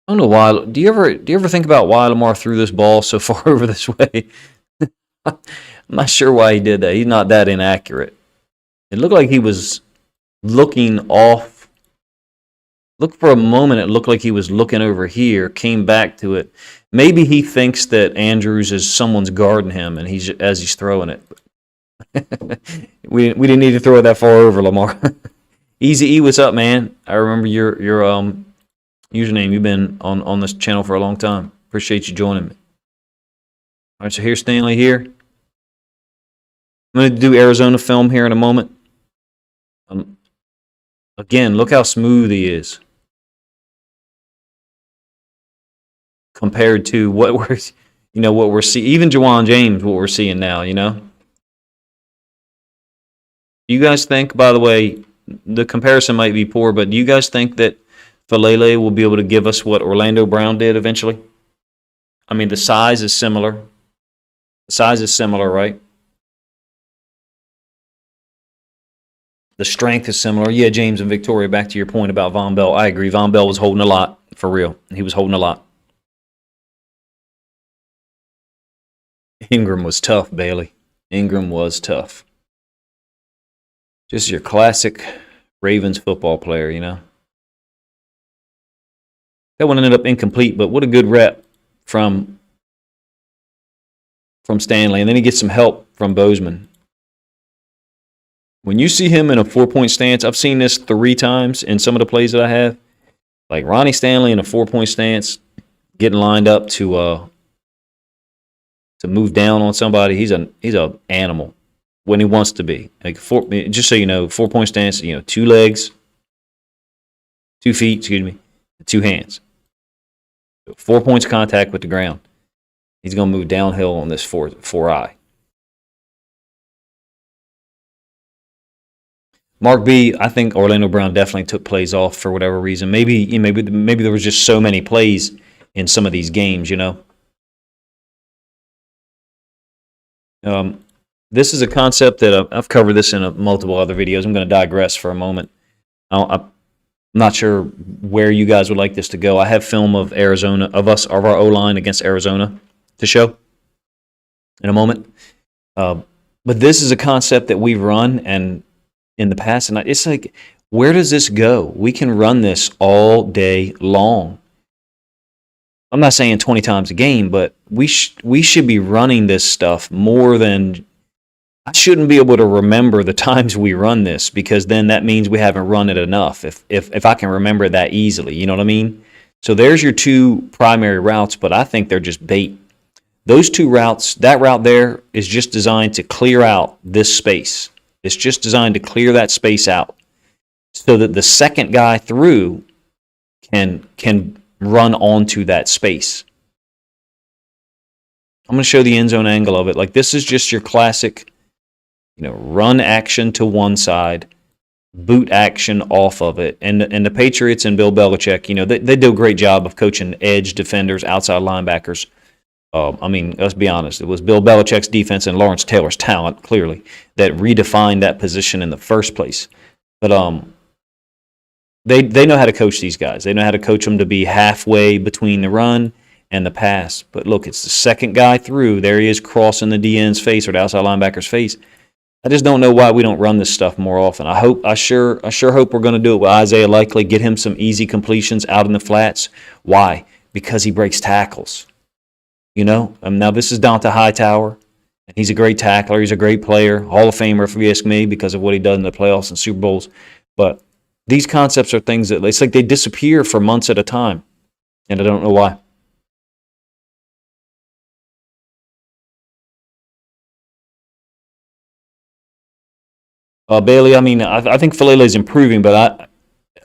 I don't know why. Do you ever think about why Lamar threw this ball so far over this way? I'm not sure why he did that. He's not that inaccurate. It looked like he was looking off. Look, for a moment, it looked like he was looking over here, came back to it. Maybe he thinks that Andrews is someone's guarding him, and as he's throwing it. we didn't need to throw it that far over, Lamar. Easy E, what's up, man? I remember your username. You've been on this channel for a long time. Appreciate you joining me. All right, so here's Stanley here. I'm going to do Arizona film here in a moment. Again, look how smooth he is compared to what we're seeing. Even Jawan James, what we're seeing now. You guys think, by the way, the comparison might be poor, but do you guys think that Falele will be able to give us what Orlando Brown did eventually? I mean, the size is similar. The size is similar, right? The strength is similar. Yeah, James and Victoria, back to your point about Von Bell. I agree. Von Bell was holding a lot, for real. He was holding a lot. Ingram was tough, Bailey. Ingram was tough. Just your classic Ravens football player, That one ended up incomplete, but what a good rep from Stanley. And then he gets some help from Bozeman. When you see him in a 4-point stance, I've seen this 3 times in some of the plays that I have. Like Ronnie Stanley in a 4-point stance, getting lined up to move down on somebody. He's an animal when he wants to be. Like just so you know, 4-point stance. 2 legs, 2 feet. 2 hands. 4 points of contact with the ground. He's going to move downhill on this 4-eye. Mark B, I think Orlando Brown definitely took plays off for whatever reason. Maybe there was just so many plays in some of these games, This is a concept that I've covered this in multiple other videos. I'm going to digress for a moment. I'm not sure where you guys would like this to go. I have film of Arizona, of our O-line against Arizona to show in a moment. But this is a concept that we've run and in the past, and it's like, where does this go? We can run this all day long. I'm not saying 20 times a game, but we should be running this stuff more than... I shouldn't be able to remember the times we run this, because then that means we haven't run it enough. If I can remember it that easily, you know what I mean? So there's your 2 primary routes, but I think they're just bait. Those 2 routes, that route there is just designed to clear out this space. It's just designed to clear that space out so that the second guy through can run onto that space. I'm going to show the end zone angle of it. Like, this is just your classic, run action to one side, boot action off of it. And the Patriots and Bill Belichick, they do a great job of coaching edge defenders, outside linebackers, I mean, let's be honest. It was Bill Belichick's defense and Lawrence Taylor's talent, clearly, that redefined that position in the first place. But they know how to coach these guys. They know how to coach them to be halfway between the run and the pass. But look, it's the second guy through. There he is crossing the DN's face or the outside linebacker's face. I just don't know why we don't run this stuff more often. I sure hope we're going to do it with Isaiah Likely, get him some easy completions out in the flats. Why? Because he breaks tackles. You know, now this is Donta Hightower, and he's a great tackler. He's a great player, Hall of Famer if you ask me, because of what he does in the playoffs and Super Bowls. But these concepts are things that it's like they disappear for months at a time, and I don't know why. Bailey, I mean, I think Falele is improving, but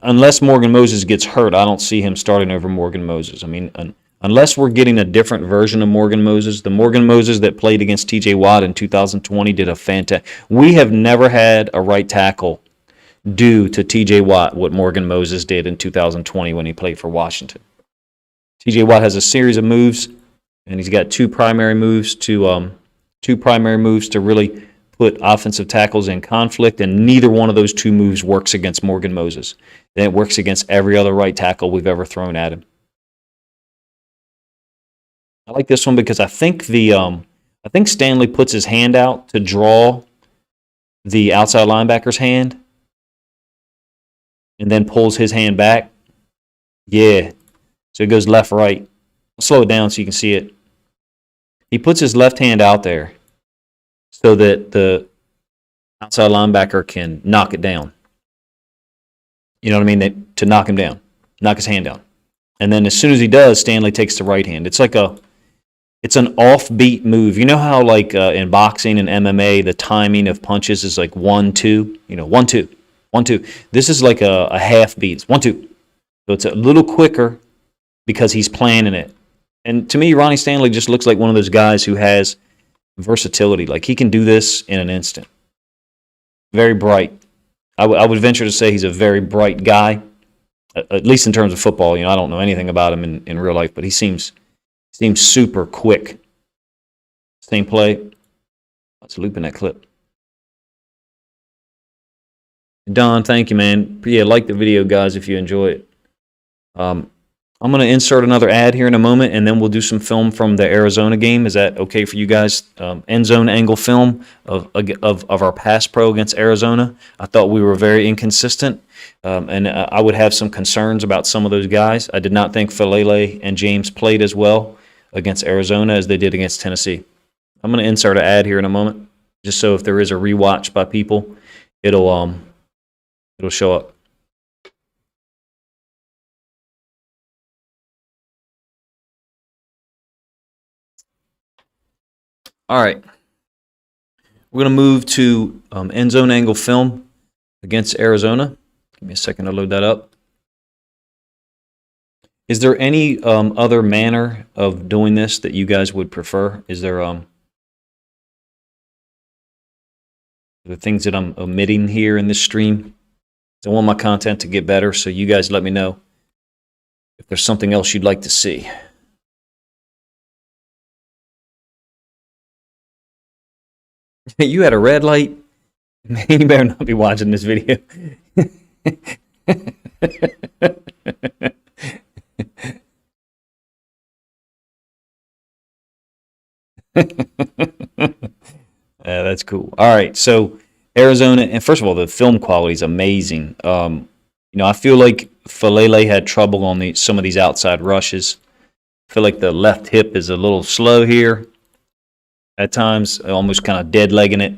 unless Morgan Moses gets hurt, I don't see him starting over Morgan Moses. I mean, unless we're getting a different version of Morgan Moses, the Morgan Moses that played against T.J. Watt in 2020 did a fantastic. We have never had a right tackle do to T.J. Watt what Morgan Moses did in 2020 when he played for Washington. T.J. Watt has a series of moves, and he's got two primary moves to really put offensive tackles in conflict, and neither one of those two moves works against Morgan Moses. Then it works against every other right tackle we've ever thrown at him. I like this one because I think Stanley puts his hand out to draw the outside linebacker's hand, and then pulls his hand back. Yeah, so it goes left right. I'll slow it down so you can see it. He puts his left hand out there so that the outside linebacker can knock it down. You know what I mean? To knock him down, knock his hand down. And then as soon as he does, Stanley takes the right hand. It's an offbeat move. You know how like in boxing and MMA, the timing of punches is like 1-2. You know, 1-2, 1-2. This is like a half beat. It's 1-2. So it's a little quicker because he's planning it. And to me, Ronnie Stanley just looks like one of those guys who has versatility. Like he can do this in an instant. Very bright. I would venture to say he's a very bright guy, at least in terms of football. You know, I don't know anything about him in real life, but he seems super quick. Same play. Let's loop in that clip. Don, thank you, man. Yeah, like the video, guys, if you enjoy it. I'm going to insert another ad here in a moment, and then we'll do some film from the Arizona game. Is that okay for you guys? End zone angle film of our pass pro against Arizona. I thought we were very inconsistent, and I would have some concerns about some of those guys. I did not think Falele and James played as well against Arizona as they did against Tennessee. I'm going to insert an ad here in a moment, just so if there is a rewatch by people, it'll show up. All right, we're going to move to end zone angle film against Arizona. Give me a second to load that up. Is there any other manner of doing this that you guys would prefer? Is there the things that I'm omitting here in this stream? I want my content to get better, so you guys let me know if there's something else you'd like to see. You had a red light? Man, you better not be watching this video. That's cool. All right, so Arizona, and first of all, the film quality is amazing. I feel like Falele had trouble on some of these outside rushes. I feel like the left hip is a little slow here. At times, almost kind of dead legging it.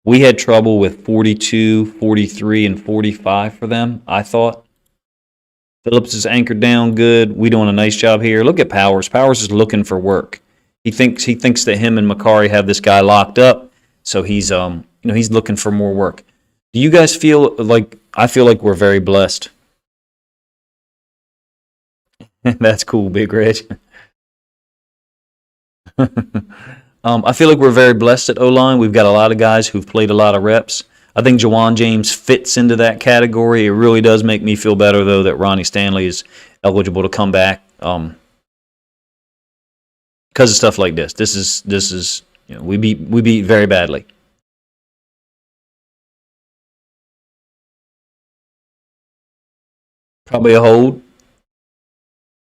We had trouble with 42, 43, and 45 for them, I thought. Phillips is anchored down good. We doing a nice job here. Look at Powers. Powers is looking for work. He thinks that him and Macari have this guy locked up, so he's looking for more work. Do you guys feel like I feel like we're very blessed? That's cool, Big Reg. I feel like we're very blessed at O-line. We've got a lot of guys who've played a lot of reps. I think Jawan James fits into that category. It really does make me feel better, though, that Ronnie Stanley is eligible to come back. because of stuff like this. This is we beat very badly. Probably a hold.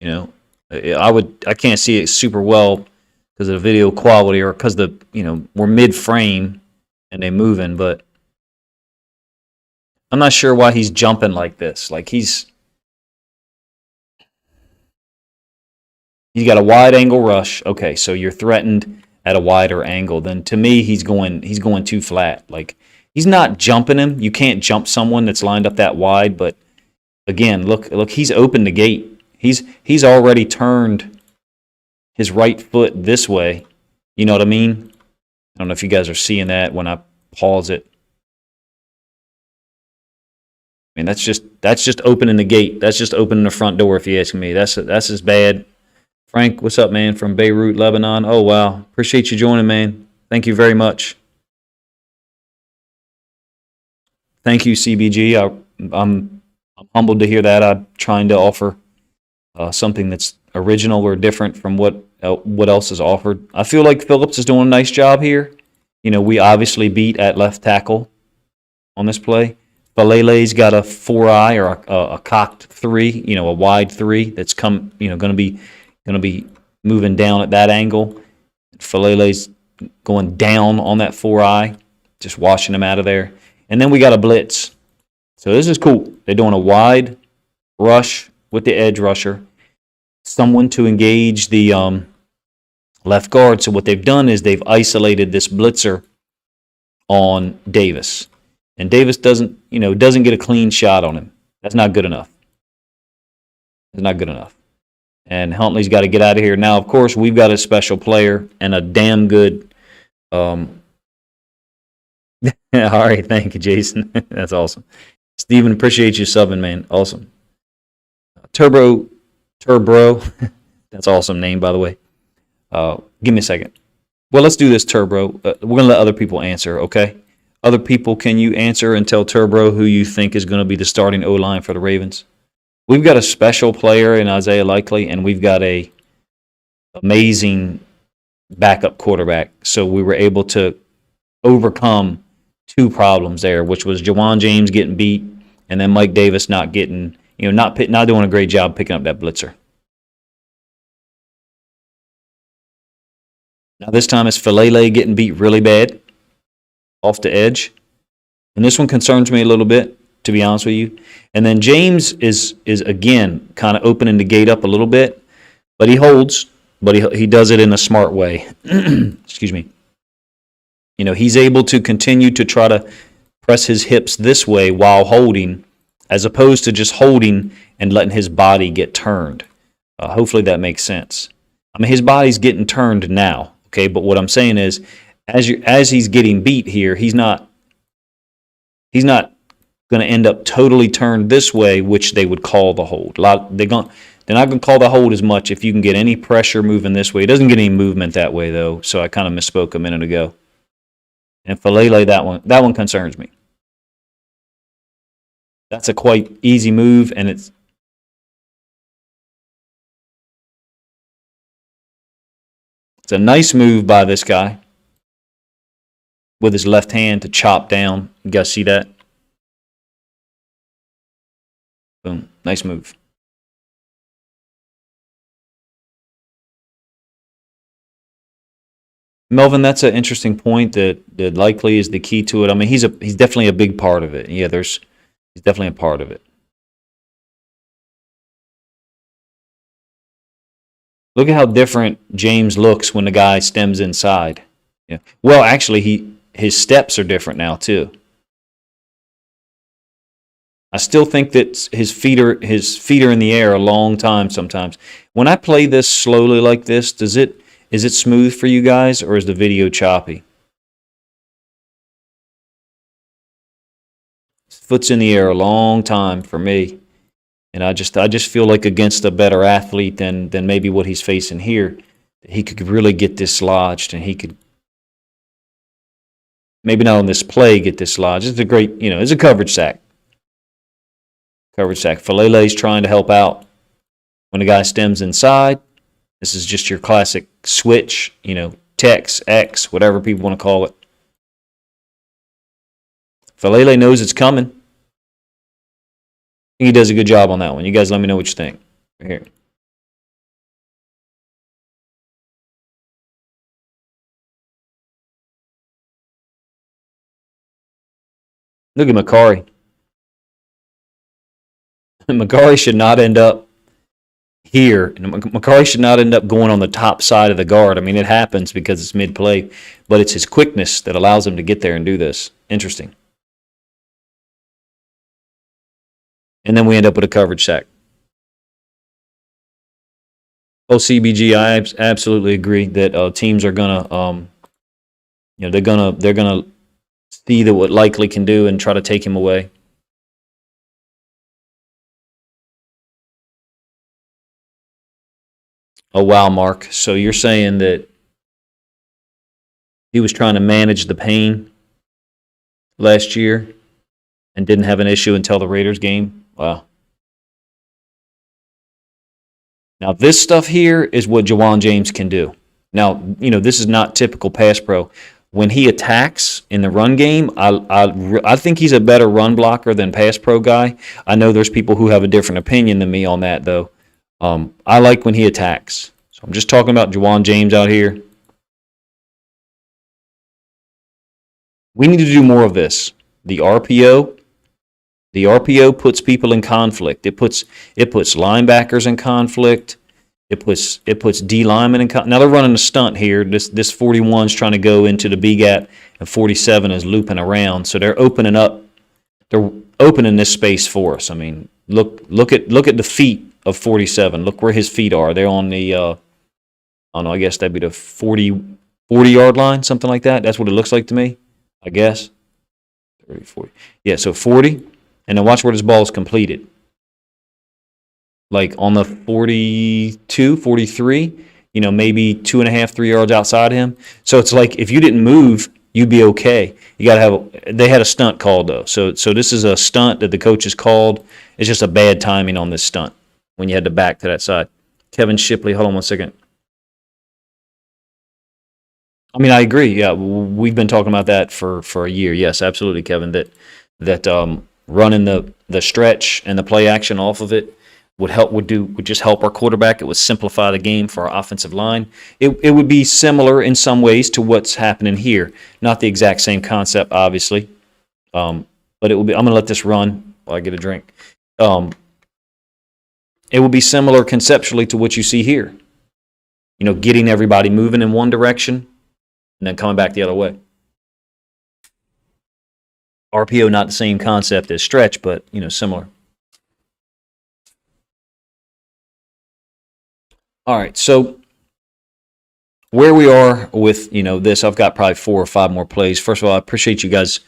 I can't see it super well because of the video quality or because we're mid frame and they moving, but I'm not sure why he's jumping like this. Like he's got a wide angle rush. Okay, so you're threatened at a wider angle. Then to me, he's going too flat. Like he's not jumping him. You can't jump someone that's lined up that wide. But again, look, he's opened the gate. He's already turned his right foot this way. You know what I mean? I don't know if you guys are seeing that when I pause it. I mean, that's just opening the gate. That's just opening the front door. If you ask me, that's as bad. Frank, what's up, man? From Beirut, Lebanon. Oh wow, appreciate you joining, man. Thank you very much. Thank you, CBG. I'm humbled to hear that. I'm trying to offer something that's original or different from what else is offered. I feel like Phillips is doing a nice job here. We obviously beat at left tackle on this play. Falele's got a 4-eye or a cocked 3, a wide 3 that's going to be moving down at that angle. Falele's going down on that 4-eye, just washing him out of there. And then we got a blitz. So this is cool. They're doing a wide rush with the edge rusher, someone to engage the left guard. So what they've done is they've isolated this blitzer on Davis. And Davis doesn't get a clean shot on him. That's not good enough. It's not good enough. And Huntley's got to get out of here. Now, of course, we've got a special player and a damn good all right, thank you, Jason. That's awesome. Steven, appreciate you subbing, man. Awesome. Turbo. That's an awesome name, by the way. Give me a second. Well, let's do this, Turbo. We're going to let other people answer, okay? Other people, can you answer and tell Turbo who you think is going to be the starting O-line for the Ravens? We've got a special player in Isaiah Likely, and we've got a amazing backup quarterback. So we were able to overcome two problems there, which was Jawan James getting beat, and then Mike Davis not getting, not doing a great job picking up that blitzer. Now this time it's Falele getting beat really bad off the edge, and this one concerns me a little bit, to be honest with you. And then James is again kind of opening the gate up a little bit, but he holds, but he does it in a smart way. Excuse me. He's able to continue to try to press his hips this way while holding, as opposed to just holding and letting his body get turned. Hopefully that makes sense. I mean, his body's getting turned now, okay? But what I'm saying is, as he's getting beat here, he's not going to end up totally turned this way, which they would call the hold. They're not going to call the hold as much if you can get any pressure moving this way. It doesn't get any movement that way, though, so I kind of misspoke a minute ago. And Falele, that one concerns me. That's a quite easy move, and it's a nice move by this guy with his left hand to chop down. You guys see that? Boom. Nice move. Melvin, that's an interesting point that Likely is the key to it. I mean, he's definitely a big part of it. Yeah, he's definitely a part of it. Look at how different James looks when the guy stems inside. Yeah. Well, actually, his steps are different now too. I still think that his feet are in the air a long time sometimes. When I play this slowly like this, is it smooth for you guys, or is the video choppy? His foot's in the air a long time for me. And I just feel like against a better athlete than maybe what he's facing here, he could really get dislodged, and he could maybe not on this play get dislodged. It's a great, it's a coverage sack. Coverage sack. Falele's trying to help out when the guy stems inside. This is just your classic switch, text, X, whatever people want to call it. Falele knows it's coming. He does a good job on that one. You guys let me know what you think. Right here. Look at Makari. Makari should not end up here. Makari should not end up going on the top side of the guard. I mean, it happens because it's mid-play, but it's his quickness that allows him to get there and do this. Interesting. And then we end up with a coverage sack. Oh, CBG, I absolutely agree that teams are gonna, they're gonna see that what Likely can do and try to take him away. Oh, wow, Mark. So you're saying that he was trying to manage the pain last year and didn't have an issue until the Raiders game? Wow. Now, this stuff here is what Jawan James can do. Now, this is not typical pass pro. When he attacks in the run game, I think he's a better run blocker than pass pro guy. I know there's people who have a different opinion than me on that, though. I like when he attacks. So I'm just talking about Jawan James out here. We need to do more of this. The RPO puts people in conflict. It puts linebackers in conflict. It puts D linemen in conflict. Now they're running a stunt here. This 41's trying to go into the B gap, and 47 is looping around. So they're opening up. They're opening this space for us. I mean, look at the feet of 47. Look where his feet are. They're on the I don't know. I guess that'd be the 40-yard line, something like that. That's what it looks like to me. I guess 30, 40. Yeah. So 40. And then watch where this ball is completed. Like on the 42, 43, maybe 2.5, 3 yards outside him. So it's like if you didn't move, you'd be okay. You got to have. They had a stunt called though. So this is a stunt that the coaches called. It's just a bad timing on this stunt when you had to back to that side. Kevin Shipley, hold on 1 second. I mean, I agree. Yeah, we've been talking about that for a year. Yes, absolutely, Kevin. That running the stretch and the play action off of it would just help our quarterback. It would simplify the game for our offensive line. It would be similar in some ways to what's happening here. Not the exact same concept, obviously, but it will be. I'm going to let this run while I get a drink. It will be similar conceptually to what you see here. Getting everybody moving in one direction and then coming back the other way. RPO, not the same concept as stretch, but similar. All right, so where we are with this, I've got probably 4 or 5 more plays. First of all, I appreciate you guys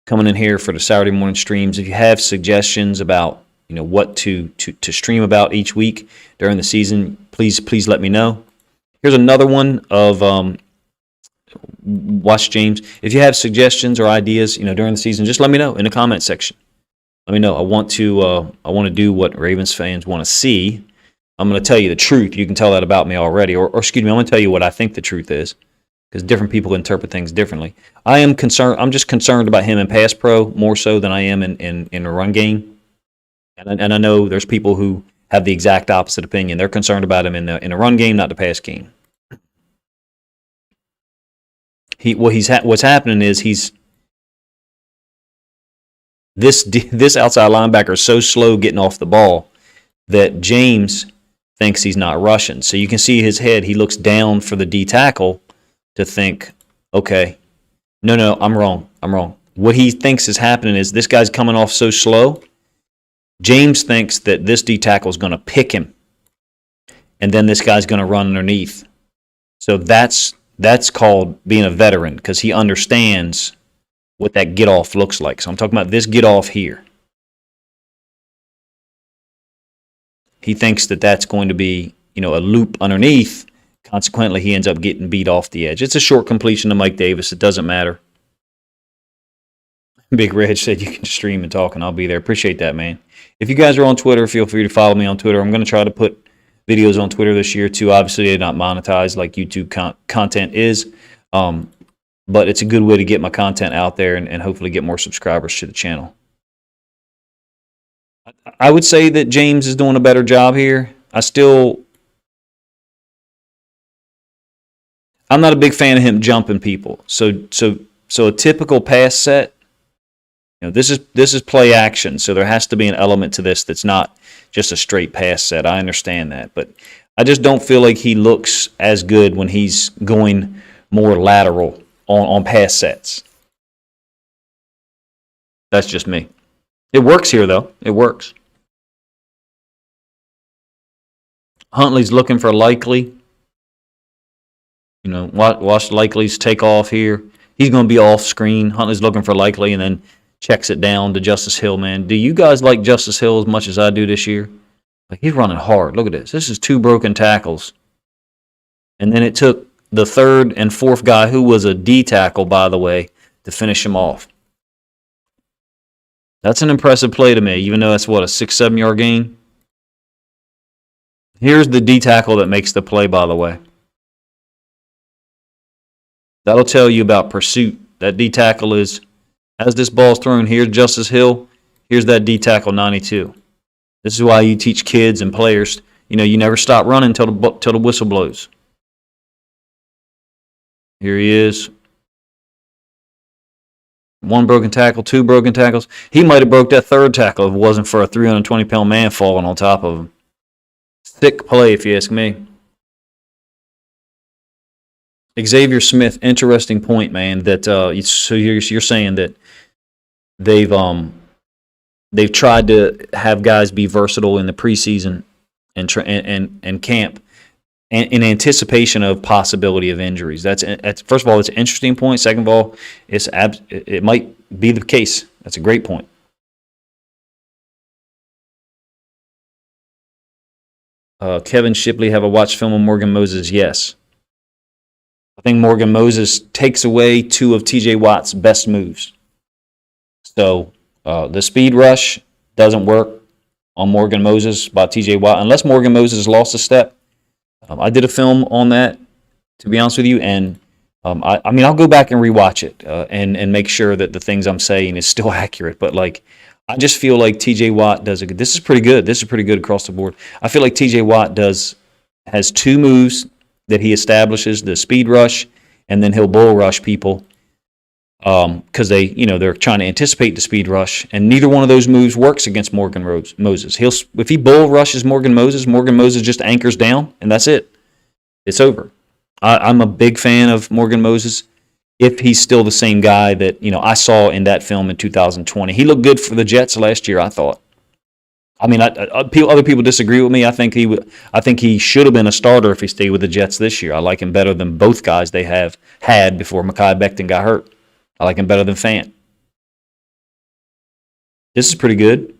coming in here for the Saturday morning streams. If you have suggestions about what to stream about each week during the season, please let me know. Here's another one of Watch James. If you have suggestions or ideas, during the season, just let me know in the comment section. Let me know. I want to do what Ravens fans want to see. I'm going to tell you the truth. You can tell that about me already, or excuse me, I'm going to tell you what I think the truth is, because different people interpret things differently. I'm just concerned about him in pass pro more so than I am in the run game, and I know there's people who have the exact opposite opinion. They're concerned about him in the run game, not the pass game. What's happening is this outside linebacker is so slow getting off the ball that James thinks he's not rushing. So you can see his head. He looks down for the D tackle to think, okay, no, I'm wrong. What he thinks is happening is this guy's coming off so slow. James thinks that this D tackle is going to pick him, and then this guy's going to run underneath. So that's called being a veteran, because he understands what that get off looks like. So I'm talking about this get off here. He thinks that that's going to be, a loop underneath. Consequently, he ends up getting beat off the edge. It's a short completion to Mike Davis. It doesn't matter. Big Reg said you can stream and talk, and I'll be there. Appreciate that, man. If you guys are on Twitter, feel free to follow me on Twitter. I'm going to try to put videos on Twitter this year too. Obviously, they're not monetized like YouTube content is, but it's a good way to get my content out there and hopefully get more subscribers to the channel. I would say that James is doing a better job here. I'm not a big fan of him jumping people. So a typical pass set, this is play action. So there has to be an element to this that's not just a straight pass set. I understand that, but I just don't feel like he looks as good when he's going more lateral on pass sets. That's just me. It works here though. It works. Huntley's looking for Likely. Watch Likely's take off here. He's going to be off screen. Huntley's looking for Likely and then checks it down to Justice Hill, man. Do you guys like Justice Hill as much as I do this year? Like, he's running hard. Look at this. This is 2 broken tackles. And then it took the 3rd and 4th guy, who was a D tackle, by the way, to finish him off. That's an impressive play to me, even though that's, what, a 6-7 yard gain? Here's the D tackle that makes the play, by the way. That'll tell you about pursuit. That D tackle is, as this ball's thrown, here's Justice Hill. Here's that D tackle 92. This is why you teach kids and players, you never stop running till the whistle blows. Here he is. 1 broken tackle, 2 broken tackles. He might have broke that 3rd tackle if it wasn't for a 320-pound man falling on top of him. Thick play, if you ask me. Xavier Smith, interesting point, man. That so you're saying that they've tried to have guys be versatile in the preseason and camp, in anticipation of possibility of injuries. That's first of all, it's an interesting point. Second of all, it might be the case. That's a great point. Kevin Shipley, have I watched film of Morgan Moses? Yes. I think Morgan Moses takes away 2 of TJ Watt's best moves. So the speed rush doesn't work on Morgan Moses by TJ Watt unless Morgan Moses lost a step. I did a film on that, to be honest with you, and I'll go back and rewatch it and make sure that the things I'm saying is still accurate. But I just feel like TJ Watt does this is pretty good. This is pretty good across the board. I feel like TJ Watt has 2 moves that he establishes, the speed rush, and then he'll bull rush people because they're trying to anticipate the speed rush, and neither one of those moves works against Morgan Moses. If he bull rushes Morgan Moses just anchors down, and that's it. It's over. I'm a big fan of Morgan Moses if he's still the same guy that I saw in that film in 2020. He looked good for the Jets last year, I thought. Other people disagree with me. I think he should have been a starter if he stayed with the Jets this year. I like him better than both guys they have had before Mekhi Becton got hurt. I like him better than Fant. This is pretty good.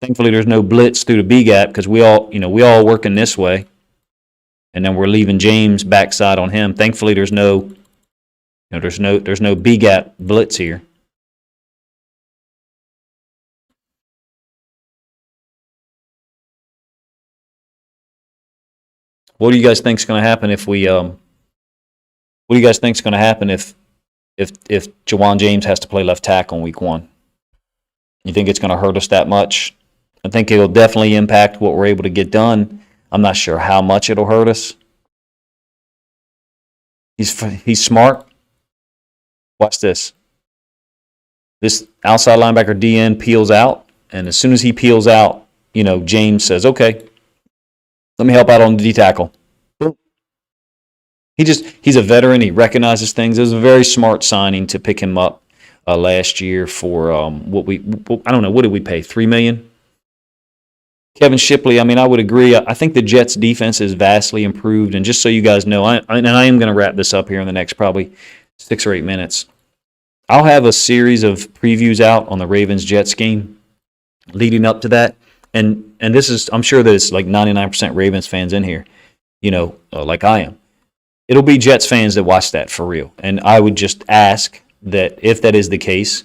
Thankfully, there's no blitz through the B gap because we all working this way, and then we're leaving James backside on him. Thankfully, there's no B gap blitz here. What do you guys think is going to happen if we? What do you guys think is going to happen if Jawan James has to play left tackle in Week 1? You think it's going to hurt us that much? I think it'll definitely impact what we're able to get done. I'm not sure how much it'll hurt us. He's smart. Watch this. This outside linebacker DN peels out, and as soon as he peels out, James says, "Okay, let me help out on the D tackle." He's a veteran. He recognizes things. It was a very smart signing to pick him up last year for I don't know, what did we pay? $3 million. Kevin Shipley. I would agree. I think the Jets' defense is vastly improved. And just so you guys know, I am going to wrap this up here in the next probably 6 or 8 minutes. I'll have a series of previews out on the Ravens-Jets game leading up to that. And this is, I'm sure that it's like 99% Ravens fans in here, like I am. It'll be Jets fans that watch that for real. And I would just ask that if that is the case,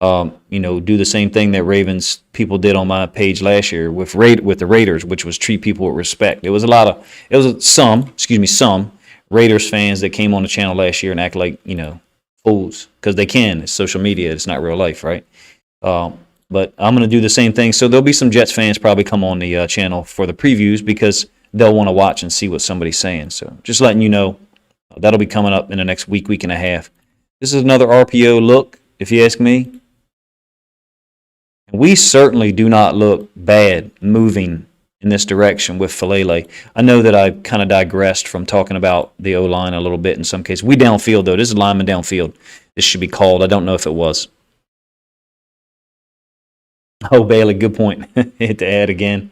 Do the same thing that Ravens people did on my page last year with the Raiders, which was treat people with respect. Some Raiders fans that came on the channel last year and act like fools because they can. It's social media. It's not real life, right? But I'm going to do the same thing. So there'll be some Jets fans probably come on the channel for the previews because they'll want to watch and see what somebody's saying. So just letting you know, that'll be coming up in the next week and a half. This is another RPO look, if you ask me. We certainly do not look bad moving in this direction with Falele. I know that I kind of digressed from talking about the O-line a little bit in some cases. We downfield, though. This is lineman downfield. This should be called. I don't know if it was. Oh, Bailey, good point. Hit the ad again.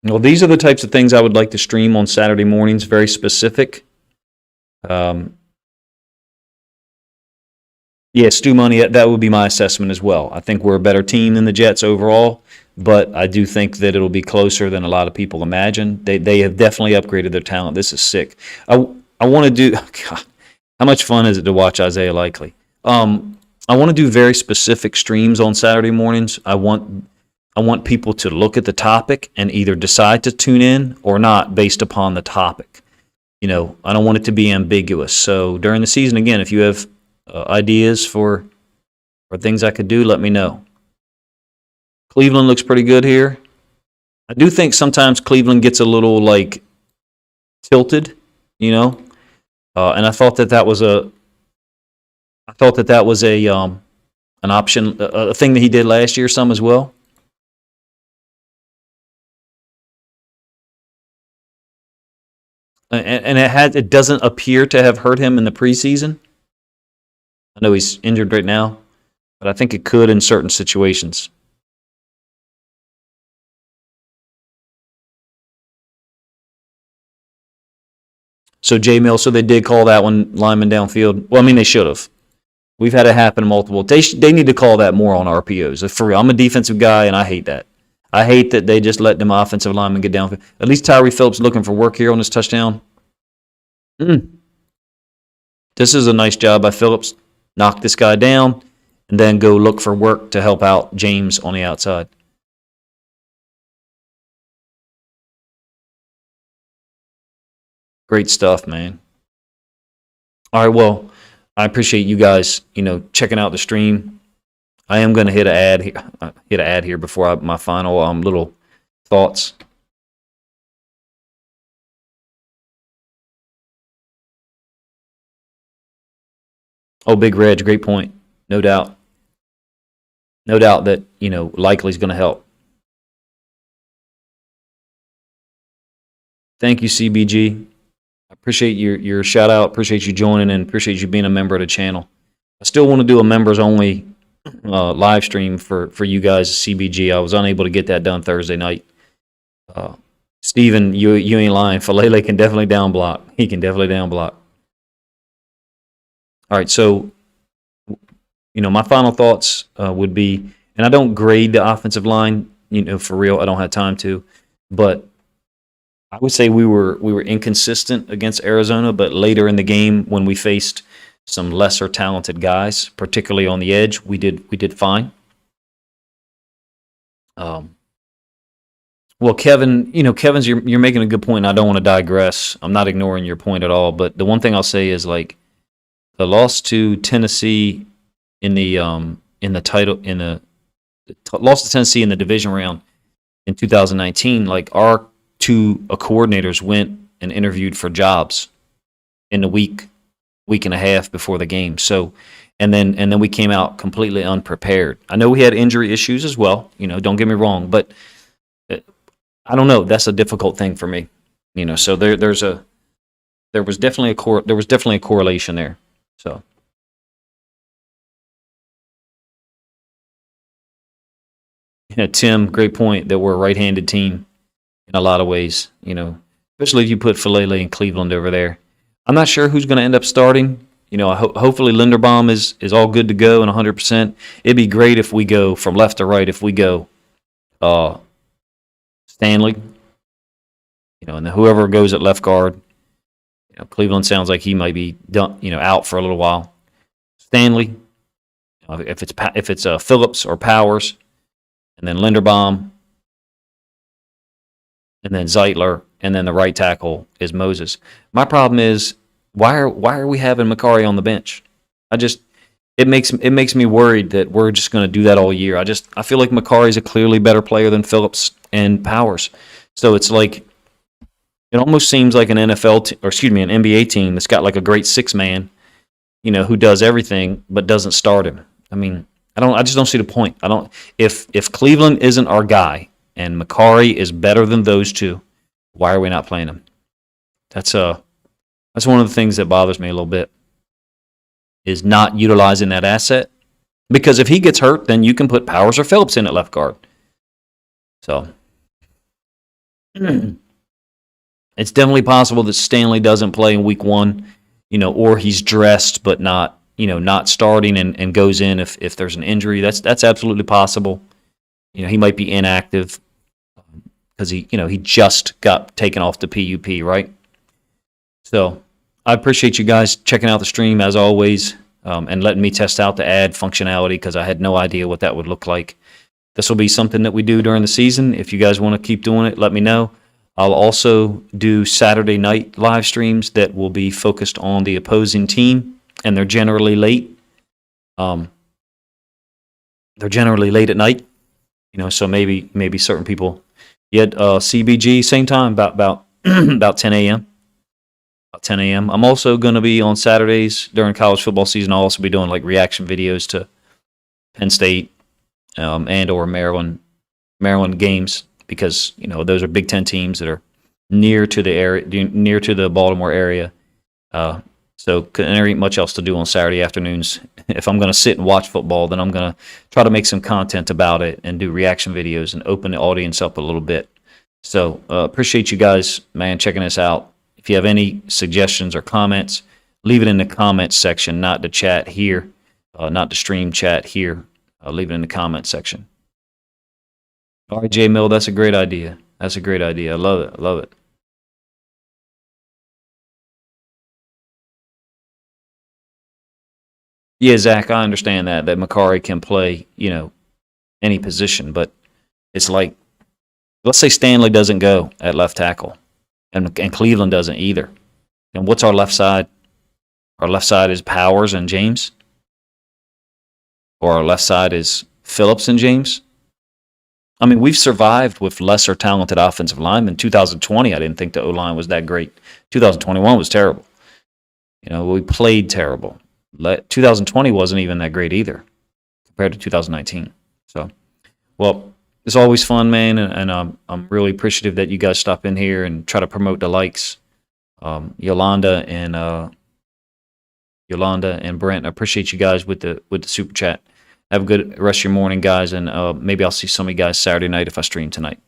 Well, these are the types of things I would like to stream on Saturday mornings, very specific. Yeah, Stu Money, that would be my assessment as well. I think we're a better team than the Jets overall, but I do think that it'll be closer than a lot of people imagine. They have definitely upgraded their talent. This is sick. I want to do, God, how much fun is it to watch Isaiah Likely? I want to do very specific streams on Saturday mornings. I want people to look at the topic and either decide to tune in or not based upon the topic. I don't want it to be ambiguous. So during the season, again, if you have ideas for things I could do, let me know. Cleveland looks pretty good here. I do think sometimes Cleveland gets a little tilted, and I thought that was an option, a thing that he did last year some as well. And it doesn't appear to have hurt him in the preseason. I know he's injured right now, but I think it could in certain situations. So J-Mill, so they did call that one lineman downfield. Well, I mean, they should have. We've had it happen multiple. They need to call that more on RPOs. For real, I'm a defensive guy, and I hate that. I hate that they just let them offensive linemen get downfield. At least Tyree Phillips looking for work here on this touchdown. This is a nice job by Phillips. Knock this guy down, and then go look for work to help out James on the outside. Great stuff, man. All right, well, I appreciate you guys, checking out the stream. I am going to hit an ad here before my final little thoughts. Oh, Big Reg, great point. No doubt. No doubt that, Likely's going to help. Thank you, CBG. I appreciate your shout out. Appreciate you joining and appreciate you being a member of the channel. I still want to do a members only live stream for you guys, CBG. I was unable to get that done Thursday night. Steven, you ain't lying. Falele can definitely down block. He can definitely down block. All right, so, my final thoughts would be, and I don't grade the offensive line, for real. I don't have time to, but I would say we were inconsistent against Arizona, but later in the game when we faced some lesser talented guys, particularly on the edge, we did fine. Well, Kevin, you're making a good point. And I don't want to digress. I'm not ignoring your point at all, but the one thing I'll say is the loss to Tennessee in the loss to Tennessee in the division round in 2019, our two coordinators went and interviewed for jobs in the week and a half before the game. So, and then we came out completely unprepared. I know we had injury issues as well. Don't get me wrong, but I don't know. That's a difficult thing for me. So there was definitely a correlation there. So. Yeah, Tim, great point that we're a right-handed team in a lot of ways, especially if you put Falele and Cleveland over there. I'm not sure who's going to end up starting. Hopefully Linderbaum is all good to go and 100%. It'd be great if we go from left to right, if we go Stanley, and then whoever goes at left guard. Cleveland sounds like he might be done, out for a little while. Stanley, If it's Phillips or Powers, and then Linderbaum, and then Zeitler, and then the right tackle is Moses. My problem is why are we having Makari on the bench? It makes me worried that we're just going to do that all year. I feel like Makari's a clearly better player than Phillips and Powers. So it's like it almost seems like an an NBA team that's got like a great six-man, who does everything but doesn't start him. I mean, I just don't see the point. If Cleveland isn't our guy and Makari is better than those two, why are we not playing him? That's one of the things that bothers me a little bit, is not utilizing that asset. Because if he gets hurt, then you can put Powers or Phillips in at left guard. So it's definitely possible that Stanley doesn't play in week 1, or he's dressed but not starting and goes in if there's an injury. That's absolutely possible. He might be inactive because he just got taken off the PUP, right? So I appreciate you guys checking out the stream as always, and letting me test out the ad functionality because I had no idea what that would look like. This will be something that we do during the season. If you guys want to keep doing it, let me know. I'll also do Saturday night live streams that will be focused on the opposing team, and they're generally late. They're generally late at night, so maybe certain people. Yet CBG, same time, about 10 a.m. About 10 a.m. I'm also going to be on Saturdays during college football season. I'll also be doing like reaction videos to Penn State and or Maryland games, because those are Big Ten teams that are near to the Baltimore area. So there ain't much else to do on Saturday afternoons. If I'm going to sit and watch football, then I'm going to try to make some content about it and do reaction videos and open the audience up a little bit. So appreciate you guys, man, checking us out. If you have any suggestions or comments, leave it in the comments section, not the chat here, not the stream chat here. Leave it in the comments section. All right, J Mill, that's a great idea. I love it. Yeah, Zach, I understand that Makari can play, any position, but it's like, let's say Stanley doesn't go at left tackle, and Cleveland doesn't either. And what's our left side? Our left side is Powers and James, or our left side is Phillips and James. I mean, we've survived with lesser talented offensive linemen. 2020, I didn't think the O-line was that great. 2021 was terrible. We played terrible. 2020 wasn't even that great either compared to 2019. So, well, it's always fun, man, and I'm really appreciative that you guys stop in here and try to promote the likes. Yolanda and Brent, I appreciate you guys with the super chat. Have a good rest of your morning, guys, and maybe I'll see some of you guys Saturday night if I stream tonight.